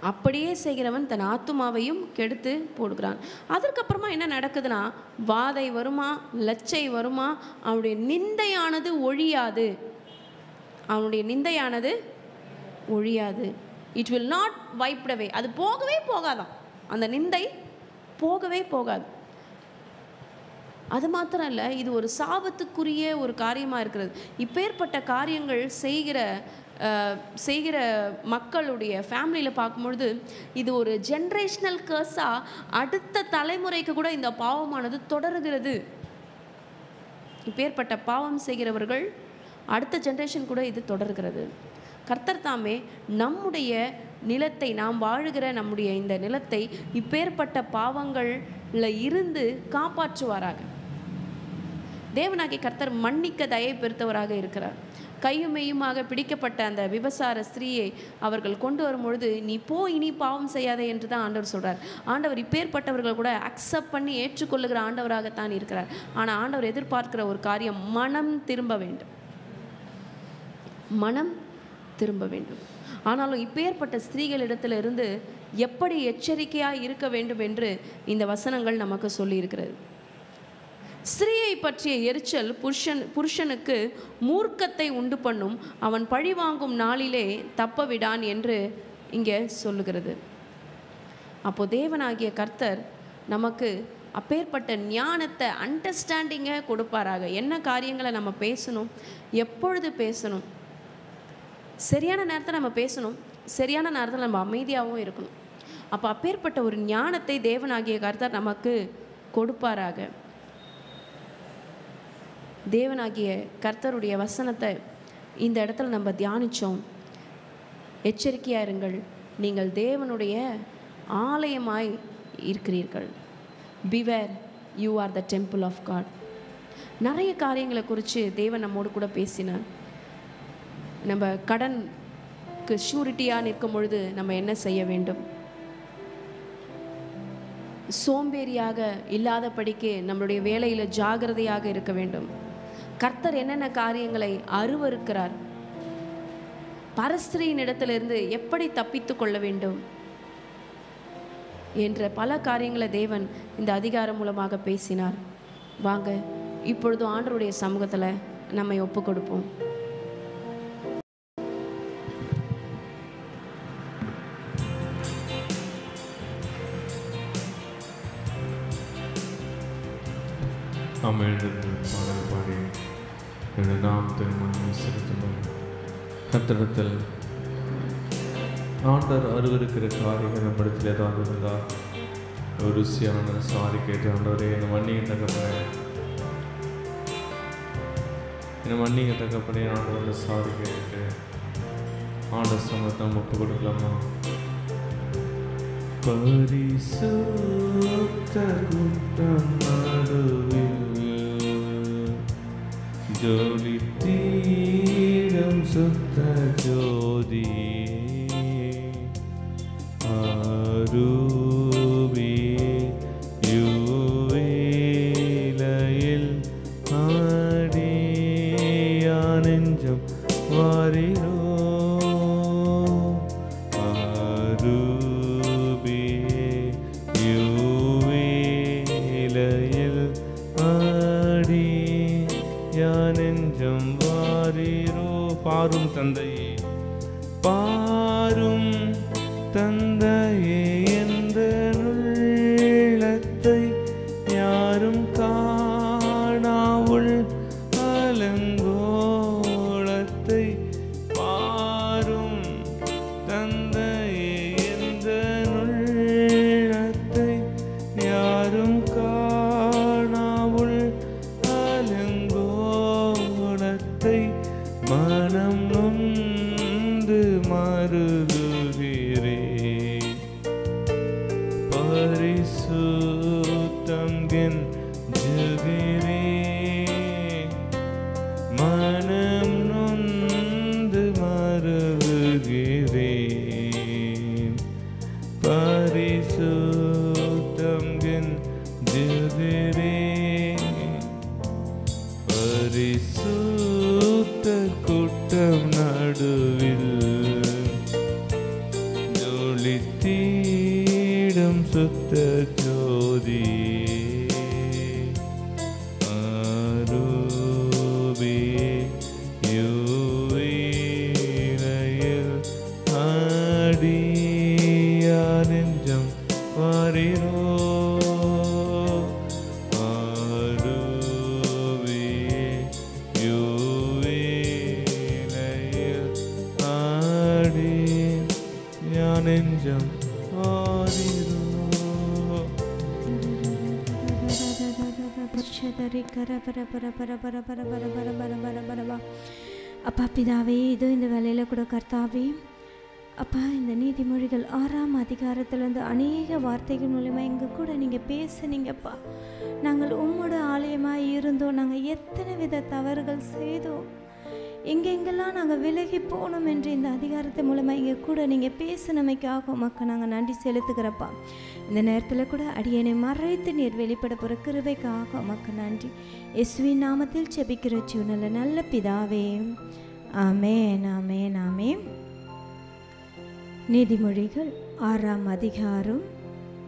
அப்படியே செய்கிறவன் தன் ஆத்துமாவையும் கெடுத்து போடுகிறான். அதற்கப்புறமா என்ன நடக்குதுன்னா, வாதை வருமா, லச்சை வருமா, அவனுடைய நிந்தையானது ஒழியாது. அவனுடைய நிந்தையானது ஒழியாது. இட் வில் நாட் வைப்ட் அவே. அது போகவே போகாதான். அந்த நிந்தை போகவே போகாது. அது மாத்திரம் இல்லை, இது ஒரு சாபத்துக்குரிய ஒரு காரியமாக இருக்கிறது. இப்பேற்பட்ட காரியங்கள் செய்கிற மக்களுடைய ஃபேமிலியில் பார்க்கும்பொழுது இது ஒரு ஜென்ரேஷ்னல் கர்ஸாக அடுத்த தலைமுறைக்கு கூட இந்த பாவமானது தொடருகிறது. இப்பேற்பட்ட பாவம் செய்கிறவர்கள் அடுத்த ஜென்ரேஷன் கூட இது தொடர்கிறது. கர்த்தர் தாமே நம்முடைய நிலத்தை, நாம் வாழுகிற நம்முடைய இந்த நிலத்தை இப்பேற்பட்ட பாவங்களில் இருந்து காப்பாற்றுவாராக. தேவனாகிய கர்த்தர் மன்னிக்க தயை பெருத்தவராக இருக்கிறார். கையுமையுமாக பிடிக்கப்பட்ட அந்த விபசார ஸ்திரீயை அவர்கள் கொண்டு வரும்பொழுது, நீ போ, இனி பாவம் செய்யாதே என்று தான் ஆண்டவர் சொல்கிறார். ஆண்டவர் இப்பேற்பட்டவர்கள் கூட அக்செப்ட் பண்ணி ஏற்றுக்கொள்ளுகிற ஆண்டவராகத்தான் இருக்கிறார். ஆனால் ஆண்டவர் எதிர்பார்க்கிற ஒரு காரியம், மனம் திரும்ப வேண்டும், மனம் திரும்ப வேண்டும். ஆனாலும் இப்பேற்பட்ட ஸ்திரீகளிடத்திலிருந்து எப்படி எச்சரிக்கையாக இருக்க வேண்டும் என்று இந்த வசனங்கள் நமக்கு சொல்லியிருக்கிறது. ஸ்திரீயை பற்றிய எரிச்சல் புருஷனுக்கு மூர்க்கத்தை உண்டு பண்ணும், அவன் பழிவாங்கும் நாளிலே தப்ப விடான் என்று இங்கே சொல்லுகிறது. அப்போ தேவனாகிய கர்த்தர் நமக்கு அப்பேற்பட்ட ஞானத்தை, அண்டர்ஸ்டாண்டிங்கை கொடுப்பாராக. என்ன காரியங்களை நம்ம பேசணும், எப்பொழுது பேசணும், சரியான நேரத்தில் நம்ம பேசணும், சரியான நேரத்தில் நம்ம அமைதியாகவும் இருக்கணும். அப்போ அப்பேற்பட்ட ஒரு ஞானத்தை தேவனாகிய கர்த்தர் நமக்கு கொடுப்பாராக. தேவனாகிய கர்த்தருடைய வசனத்தை இந்த இடத்துல நம்ம தியானித்தோம். எச்சரிக்கையாக இருங்கள், நீங்கள் தேவனுடைய ஆலயமாய் இருக்கிறீர்கள். Beware, you are the temple of God. நிறைய காரியங்களை குறித்து தேவன் நம்மோடு கூட பேசினார். நம்ம கடனுக்கு ஷூரிட்டியாக நிற்கும் பொழுது நம்ம என்ன செய்ய வேண்டும், சோம்பேறியாக இல்லாதபடிக்கு நம்மளுடைய வேலையில் ஜாகிரதையாக இருக்க வேண்டும். கர்த்தர் என்னென்ன காரியங்களை அருவருக்கிறார், பரஸ்திரியின் இடத்திலிருந்து எப்படி தப்பித்து கொள்ள வேண்டும் என்ற பல காரியங்களை தேவன் இந்த அதிகாரம் மூலமாக பேசினார். வாங்க இப்பொழுது ஆண்டவருடைய சமூகத்தில் நம்மை ஒப்பு கொடுப்போம். நாம் எழுந்திருந்து பாடல் பாடி என்னுடைய நாமத்தை மகிமை செலுத்துவோம். கர்த்தரிடத்தில் ஆண்டவர் அருவருக்கிற காரியங்கள் நம்மிடத்தில் ஏதாவது இருந்தால் ஒரு ருசியான சாரி கேட்டு, ஆண்டவரே என்னை மன்னிக்க தகப்பனே, என்னை மன்னிக்க தகப்பனே, ஆண்டவர் சாரி கேட்டு ஆண்டவர் சமத்தை நம்ம ஒப்பு கொடுக்கலாமா? பரிசுத்த கூட்டம் நடுவில் ஜோதி தீரம் சுத்த ஜோதியே ஆரூபியே யுவேலையில் ஆடியா நெஞ்சம் வாரிரோ ஆரூபியே யுவேலையில் ஆடியா நெஞ்சம் வாரிரோ. பாரும் தந்தையே, பாரும் தந்தையே, எந்த உள்ளத்தை யாரும் காணாவுள் அலங்கோலத்தை பாரும் தந்தையே, எந்த உள்ளத்தை யாரும் காணாவுள் அலங்கோலத்தை மனம் நொந்து மருது பரிசுத்த கூட்டம் நடுவில் ஜொலித்திடும் சுத்த ஜோதியே அரூபியே யுவீனையில் ஆடியா நெஞ்சம் வாரிரோ நெஞ்சம் அப்பா பிதாவே, இதோ இந்த வேலையில் கூட கர்த்தாவே அப்பா, இந்த நீதிமொழிகள் 6ஆம் அதிகாரத்திலேருந்து அநேக வார்த்தைகள் மூலமாக எங்கள் கூட நீங்கள் பேசுனீங்கப்பா. நாங்கள் உம்மோட ஆலயமாக இருந்தோம், நாங்கள் எத்தனை வித தவறுகள் செய்தோம், எங்கெங்கெல்லாம் நாங்கள் விலகி போனோம் என்று இந்த அதிகாரத்தை மூலமாக எங்கள் கூட நீங்கள் பேசினமைக்காக உமக்கு நாங்கள் நன்றி செலுத்துகிறப்பா. இந்த நேரத்தில் கூட அடியனை மறைத்து நீர் வெளிப்பட போகிற கிருபைக்காக உமக்கு நன்றி. இயேசுவின் நாமத்தில் செபிக்கிற ஜீவனுள்ள நல்ல பிதாவே, ஆமென், ஆமென், ஆமென். நீதிமொழிகள் 6ஆம் அதிகாரம்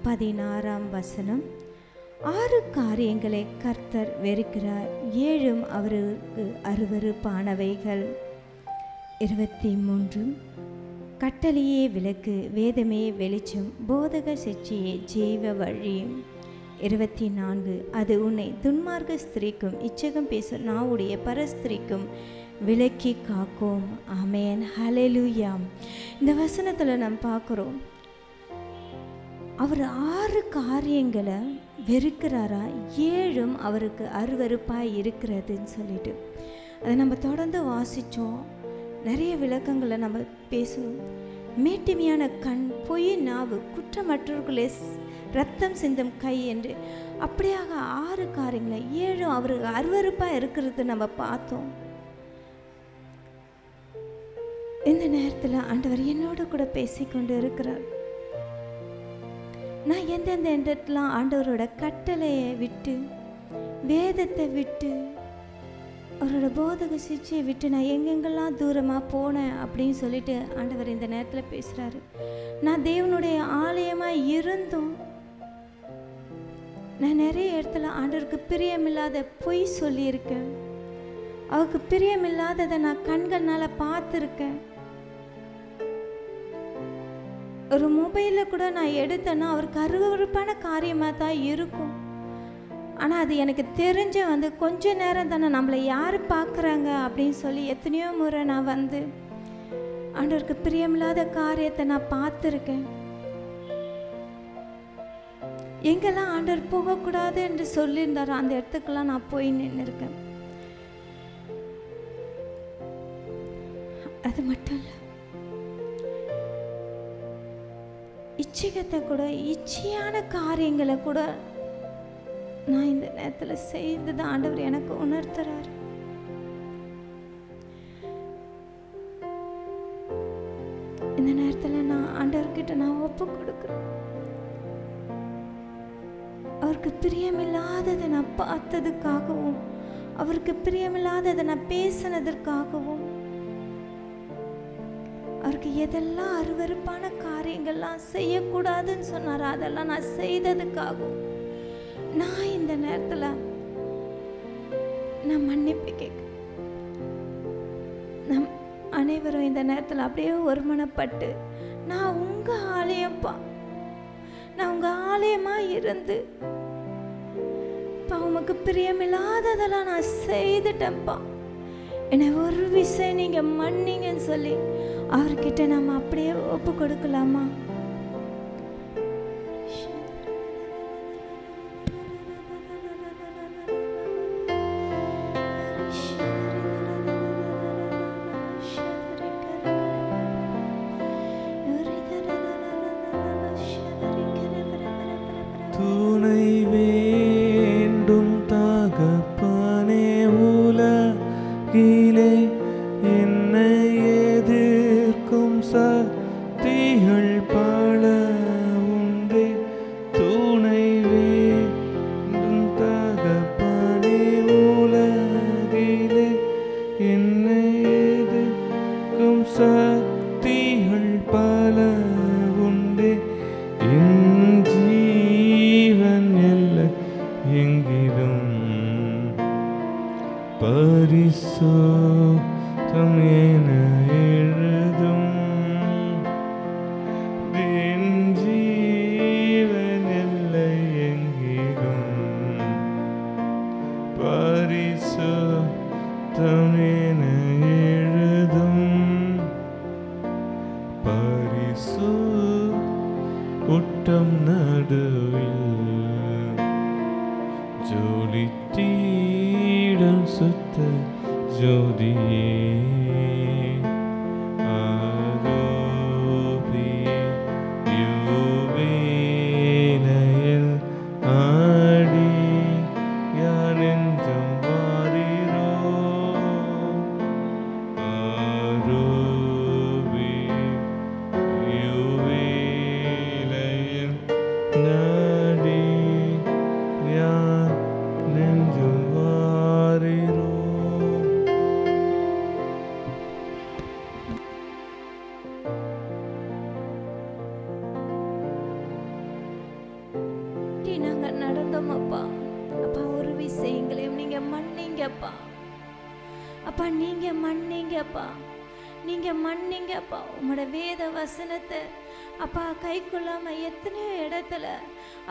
16ஆம் வசனம். 6 காரியங்களை கர்த்தர் வெறுக்கிறார், 7 அவருக்கு அருவருப்பானவைகள். 23 கட்டளையே விளக்கு, வேதமே வெளிச்சம், போதக சிற்சியே ஜீவ வழி. 24 அது உன்னை துன்மார்க்க ஸ்திரீக்கும் இச்சகம் பேசும் நாவுடைய பரஸ்திரிக்கும் விலக்கி காக்கும். ஆமென், ஹல்லேலூயா. இந்த வசனத்தில் நாம் பார்க்குறோம், அவர் 6 காரியங்களை வெறுக்கிறாரா, 7 அவருக்கு அருவருப்பாக இருக்கிறதுன்னு சொல்லிட்டு அதை நம்ம தொடர்ந்து வாசித்தோம். நிறைய விளக்கங்களை நம்ம பேசணும். மேட்டிமையான கண், பொய் நாவு, குற்றமற்றவர்களே ரத்தம் சிந்தும் கை என்று அப்படியாக 6 காரியங்களை 7 அவருக்கு அருவருப்பாக இருக்கிறது நம்ம பார்த்தோம். இந்த நேரத்தில் ஆண்டவர் என்னோட கூட பேசிக்கொண்டு இருக்கிறார். நான் எந்தெந்த இடத்துலாம் ஆண்டவரோட கட்டளையை விட்டு, வேதத்தை விட்டு, அவரோட போதக சிற்சியை விட்டு நான் எங்கெங்கெல்லாம் தூரமாக போனேன் அப்படின்னு சொல்லிட்டு ஆண்டவர் இந்த நேரத்தில் பேசுகிறாரு. நான் தேவனுடைய ஆலயமாக இருந்தும் நான் நிறைய இடத்துல ஆண்டவருக்கு பிரியமில்லாத பொய் சொல்லியிருக்கேன், அவருக்கு பிரியமில்லாததை நான் கண்கள்னால பார்த்துருக்கேன். ஒரு மொபைலில் கூட நான் எடுத்தேன்னா அவருக்கு அருவருப்பான காரியமாக தான் இருக்கும். ஆனால் அது எனக்கு தெரிஞ்ச கொஞ்ச நேரம் தானே, நம்மளை யார் பார்க்குறாங்க அப்படின்னு சொல்லி எத்தனையோ முறை நான் ஆண்டவருக்கு பிரியமில்லாத காரியத்தை நான் பார்த்துருக்கேன். எங்கெல்லாம் ஆண்டவர் போகக்கூடாது என்று சொல்லியிருந்தாரோ அந்த இடத்துக்கெல்லாம் நான் போய் நின்று இருக்கேன். அது மட்டும் இல்லை, இச்சகத்தை கூட, இச்சையான காரியங்களை கூட நான் இந்த நேரத்தில் செய்தது ஆண்டவர் எனக்கு உணர்த்துறாரு. இந்த நேரத்தில் நான் ஆண்டவர்கிட்ட நான் ஒப்பு கொடுக்குறேன். அவருக்கு பிரியமில்லாததை நான் பார்த்ததுக்காகவும், அவருக்கு பிரியமில்லாததை நான் பேசினதற்காகவும், அவருக்கு எதெல்லாம் அருவருப்பான காரியங்கள்லாம் செய்யக்கூடாதுன்னு சொன்னார் அதெல்லாம் நான் செய்ததுக்காகவும் நான் இந்த நேரத்தில் நான் மன்னிப்பு கேட்க, நம் அனைவரும் இந்த நேரத்தில் அப்படியே ஒருமனப்பட்டு, நான் உங்கள் ஆலயம்ப்பா, நான் உங்கள் ஆலயமாக இருந்து உமக்கு பிரியமில்லாததெல்லாம் நான் செய்துட்டேன்ப்பா, என்னை ஒரு விஷயம் நீங்கள் மன்னிங்கன்னு சொல்லி அவர்கிட்ட நம்ம அப்படியே ஒப்பு கொடுக்கலாமா? துணை வேண்டும் தகப்பனே, உலகிலே என்னை எதிர்க்கும் சக்திகள் பரிசுத்தம் என எழுதும் என் ஜீவன் எல்லை எங்கிலும் பரிசுத்தம் என எழுதும் பரிசு கூட்டம் நடுவில் ஜொலித்தீடும் சுத்த ஜோதியே ஆரோபியே யுவேலையில் ஆடி யார் நெஞ்சம் வாரீரோ ஆரோபியே யுவேலையில் நாடி யார் நெஞ்சம் வாரீரோ. நாங்க நடந்தோம் அப்பா. அப்பா ஒரு விஷயங்களையும் நீங்க மன்னிங்கப்பா. அப்பா நீங்க மன்னிங்கப்பா. நீங்க மன்னிங்கப்பா. உங்களோட வேத வசனத்தை அப்பா கை கொள்ளாம எத்தனையோ இடத்துல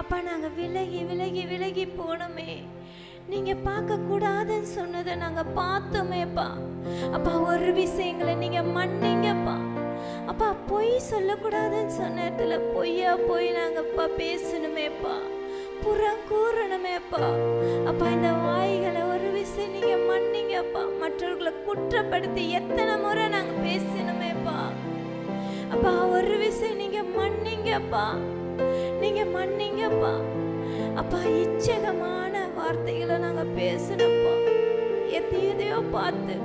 அப்பா நாங்க விலகி விலகி விலகி போனோமே. நீங்க பார்க்க கூடாதுன்னு சொன்னதை நாங்க பார்த்தோமேப்பா. அப்பா ஒரு விஷயங்களை நீங்க மன்னிங்கப்பா. அப்பா பொய் சொல்லக்கூடாதுன்னு சொன்ன இடத்துல பொய்யா போய் நாங்கப்பா பேசணுமேப்பா, புறம் கூறணுமேப்பா. அப்பா இந்த வாய்களை ஒரு விஷயம் நீங்க மன்னிங்கப்பா. மற்றவர்களை குற்றப்படுத்தி எத்தனை முறை நாங்க பேசணுமேப்பா. அப்பா ஒரு விஷயம் நீங்க மன்னிங்கப்பா. நீங்க மன்னிங்கப்பா. அப்பா இச்சகமான வார்த்தைகளை நாங்க பேசணும்ப்பா. எதையோ பார்த்து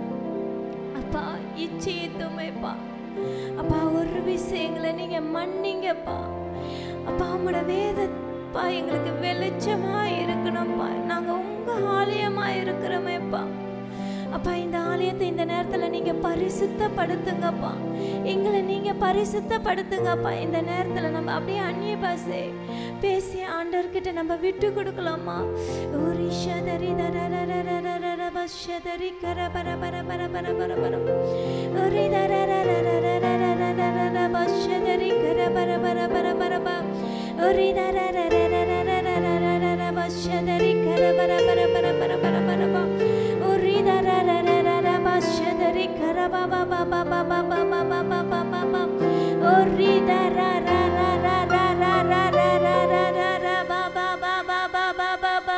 அப்பா இச்சையத்துமேப்பா. அப்பா ஒரு விஷயங்களை நீங்க மன்னிங்கப்பா. அப்பா உங்களோட வேதப்பா எங்களுக்கு வெளிச்சமா இருக்கணும்ப்பா. நாங்க உங்க ஆலயமா இருக்கிறோமேப்பா. அப்பா இந்த ஆலயத்தை இந்த நேரத்துல நீங்க பரிசுத்தப்படுத்துங்கப்பா. எங்களை நீங்க பரிசுத்தப்படுத்துங்கப்பா. இந்த நேரத்துல நம்ம அப்படியே அந்நிய பாஷை பேசி ஆண்டவர்கிட்ட நம்ம விட்டு கொடுக்கலாமா? ஒரு ஷதரி தரரரரரரர பஷதரி கரபர பர பர பர பர பர ஒரு தரரரரரரரரர பஷதரி கரபர பர பர பர பர ஒரு தரரரரரரரரர பஷதரி கரபர பர பர பர பர பர பர ஒரு தரரரரரர பஷதரி கரபா பா பா பா பா பா பா பா பா பா பா பா ஒரு தரரரரரரரரரரரர பா பா பா பா பா பா பா பா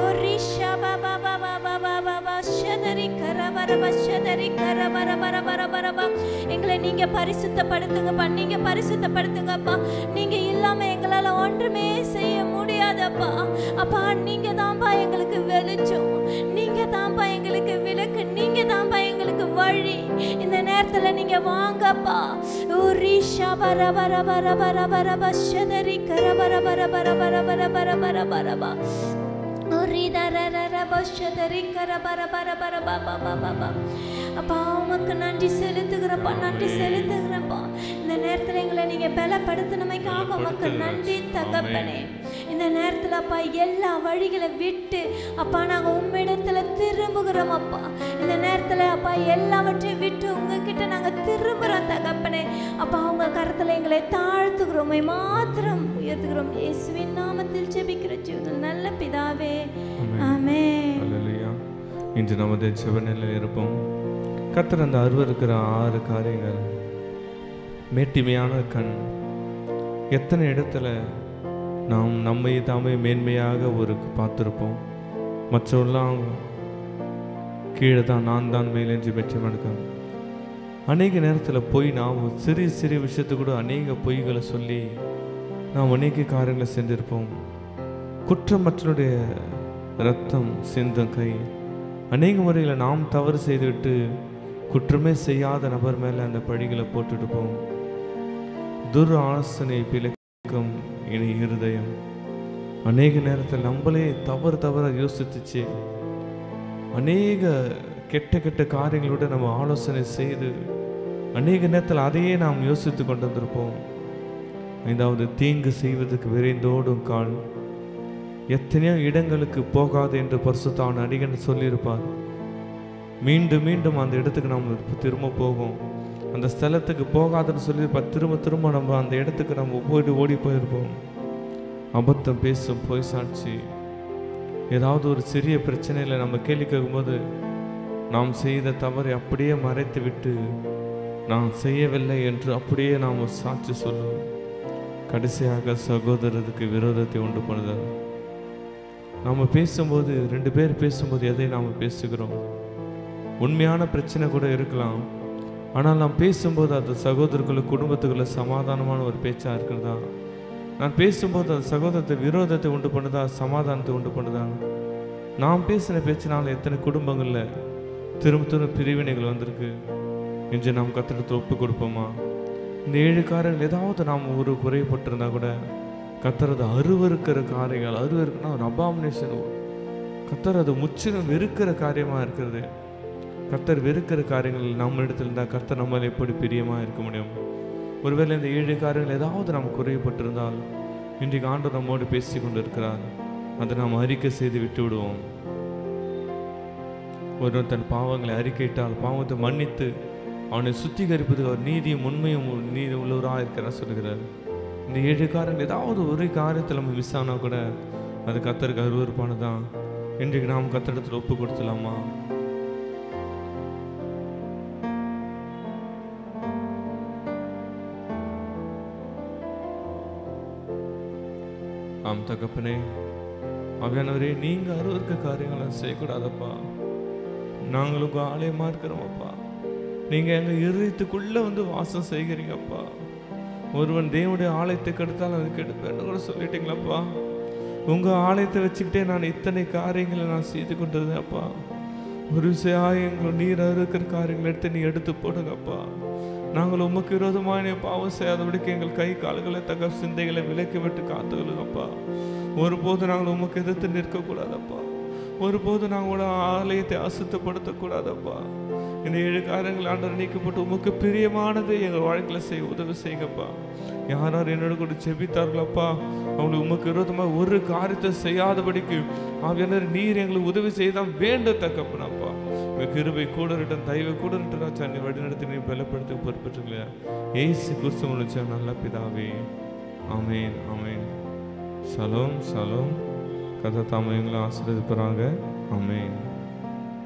ஒரு ஷபா பா பா பா பா பா பா பா ஷதரி கரபர பஷதரி கரபர பர பர பர பர எங்களை நீங்க பரிசுத்தப்படுத்துங்கப்பா. நீங்க பரிசுத்தப்படுத்துங்கப்பா. நீங்க இல்லாம எங்களால ஒன்றுமே செய்ய முடியாதப்பா. அப்பா நீங்க தான்ப்பா எங்களுக்கு வெளிச்சம். நீங்க தான்ப்பா எங்களுக்கு விளக்கு. நீங்க தான்ப்பா எங்களுக்கு வழி. இந்த நேரத்துல நீங்க வாங்கப்பா. ஒரு ஷபர பர பர பர பர பஷதரி கரபர பர பர பர பர பர பர பர பர ஒரு தரரர பஷதரி கரபர பர பர பா பா பா பா பா அப்பா உமக்கு நன்றி செலுத்துகிறப்பா. நன்றி செலுத்துகிறப்பா. இந்த நேரத்தில் எங்களை நீங்க பலப்படுத்தினமைக்காக உமக்கு நன்றி தகப்பனே. இந்த நேரத்தில் அப்பா எல்லா வழிகளை விட்டு அப்பா நாங்கள் உம்மிடத்துல திரும்புகிறோம் அப்பா. இந்த நேரத்தில் அப்பா எல்லாவற்றையும் விட்டு உங்ககிட்ட நாங்கள் திரும்புகிறோம் தகப்பனே. அப்பா உங்க கரத்தில் எங்களை தாழ்த்துகிறோம், மாத்திரம் உயர்த்துகிறோம். இயேசுவின் நாமத்தில் ஜெபிக்கிற ஜீவனில் நல்ல பிதாவே, ஆமென். அல்லேலூயா. இன்று நமது ஜெபநிலையில் இருப்போம். கர்த்தர் அந்த அருவருக்கிற 6 காரியங்கள். மேட்டிமையான கண். எத்தனை இடத்துல நாம் நம்மை தாமே மேன்மையாக ஒரு பார்த்துருப்போம். மற்றவெல்லாம் கீழே தான், நான் தான் மேலேன்று வெற்றிமனுக்கேன். அநேக நேரத்தில் போய் நாம் சிறிய சிறிய விஷயத்து கூட அநேக பொய்களை சொல்லி நாம் அநேக காரியங்களை செஞ்சிருப்போம். குற்றமற்றனுடைய இரத்தம் சிந்தும் கை. அநேக முறையில் நாம் தவறு செய்துவிட்டு குற்றமே செய்யாத நபர் மேலே அந்த பழிகளை போட்டுட்டுப்போம். துர் ஆலோசனை பிழைக்கும் இனி இருதயம். அநேக நேரத்தில் நம்மளே தவறு யோசித்துச்சு அநேக கெட்ட கெட்ட காரியங்களோட நம்ம ஆலோசனை செய்து அநேக நேரத்தில் அதையே நாம் யோசித்து கொண்டு வந்திருப்போம். 5வது, தீங்கு செய்வதற்கு விரைந்தோடும் கால். எத்தனையோ இடங்களுக்கு போகாது என்று பரிசுத்தவான் அடிகன் சொல்லியிருப்பார். மீண்டும் மீண்டும் அந்த இடத்துக்கு நம்ம திரும்ப போகும். அந்த ஸ்தலத்துக்கு போகாதுன்னு சொல்லி திரும்ப திரும்ப நம்ம அந்த இடத்துக்கு நம்ம போயிட்டு ஓடி போயிருப்போம். அபத்தம் பேசும் பொய் சாட்சி, ஏதாவது ஒரு சிறிய பிரச்சனையில் நம்ம கேள்வி கேட்கும்போது நாம் செய்த தவறை அப்படியே மறைத்து விட்டு நான் செய்யவில்லை என்று அப்படியே நாம் சாட்சி சொல்லுவோம். கடைசியாக சகோதரருக்கு விரோதத்தை உண்டு பண்ணுதல். நாம் பேசும்போது, 2 பேர் பேசும்போது எதை நாம் பேசுகிறோம்? உண்மையான பிரச்சனை கூட இருக்கலாம், ஆனால் நாம் பேசும்போது அது சகோதரர்களுக்கு குடும்பத்துக்குள்ள சமாதானமான ஒரு பேச்சாக இருக்கிறதா? நான் பேசும்போது அது சகோதரத்தை விரோதத்தை உண்டு பண்ணுதா, சமாதானத்தை உண்டு பண்ணுதா? நாம் பேசின பேச்சினால் எத்தனை குடும்பங்களில் திரும்ப பிரிவினைகள் வந்திருக்கு. இன்று நாம் கர்த்தரிடத்தில் ஒப்பு கொடுப்போமா? இந்த 7 காரியங்கள் ஏதாவது நாம் ஒரு குறைப்பட்டிருந்தா கூட கர்த்தர் அது அருவருக்கிற காரியங்கள், அருவருக்குன்னா ஒரு அபாமினேஷன், கர்த்தர் அது முற்றிலும் வெறுக்கிற காரியமாக இருக்கிறது. கர்த்தர் வெறுக்கிற காரியங்கள் நம்ம இடத்துல இருந்தால் கர்த்தர் நம்மளால் எப்படி பிரியமாக இருக்க முடியும்? ஒருவேளை இந்த 7 காரியங்கள் ஏதாவது நாம் குறைப்பட்டிருந்தால் இன்றைக்கு ஆண்டவர் நம்மோடு பேசி கொண்டு இருக்கிறார். அதை நாம் அறிக்கை செய்து விட்டு விடுவோம். ஒருவன் தன் பாவங்களை அறிக்கையிட்டால் பாவத்தை மன்னித்து அவனை சுத்திகரிப்பதுக்கு அவர் நீதியும் உண்மையும் நீதி உள்ளவராக இருக்கிறார் சொல்கிறார். இந்த 7 காரியங்கள் ஏதாவது ஒரு காரியத்தில் நம்ம மிஸ் ஆனால் கூட அது கர்த்தருக்கு அருவருப்பானதான். இன்றைக்கு நாம் கர்த்தரிடத்தில் ஒப்பு கொடுத்துலாமா? ஆம் தகப்பனே, ஆவியானவரே, நீங்க அருவருக்க காரியங்களை செய்யக்கூடாதப்பா. நாங்களுக்கு ஆலயமா இருக்கிறோமப்பா. நீங்க எங்க இருதயத்துக்குள்ள வந்து வாசம் செய்கிறீங்கப்பா. ஒருவன் தேவனுடைய ஆலயத்தை கெடுத்தாலும் அது கெடுப்பேன்னு கூட சொல்லிட்டீங்களப்பா. உங்க ஆலயத்தை வச்சுக்கிட்டே நான் இத்தனை காரியங்களை நான் செய்து கொண்டிருந்தேன்ப்பா. ஒரு எங்கள் நீர் அறுக்கிற காரியங்களை எடுத்து நீ எடுத்து போடுங்கப்பா. நாங்கள் உமக்கு விரோதமான பாவம் செய்யாதபடிக்கு எங்கள் கை கால்களை தக சிந்தைகளை விலக்கி விட்டு காத்துக்கொள்ளுங்கப்பா. ஒருபோது நாங்கள் உமக்கு எதிர்த்து நிற்கக்கூடாதப்பா. ஒருபோது நாங்களோட ஆலயத்தை அசுத்தப்படுத்தக்கூடாதப்பா. இந்த 7 காரியங்கள் ஆண்டவர் நீக்கப்பட்டு உமக்கு பிரியமானதை எங்கள் வாழ்க்கையில் செய்ய உதவி செய்யுங்கப்பா. யார் என்னோட கூட ஜெபித்தார்களப்பா, அவங்களுக்கு உமக்கு விரோதமாக ஒரு காரியத்தை செய்யாதபடிக்கு ஆவியானவர் நீர் எங்களுக்கு உதவி செய்தான் வேண்டத்தக்கப்பனப்பா. கிருபை கூட இருக்கட்டும், தயவு கூட இருக்கட்டும். நீ வழிநடத்தி நீ பலப்படுத்தி பொறுப்பேற்றுங்களா? ஏசு கிறிஸ்து முடிச்ச நல்ல பிதாவே, ஆமேன் ஆமேன். Shalom shalom. கர்த்தர் தாமே எங்களை ஆசீர்வதிப்பாராக. ஆமேன்.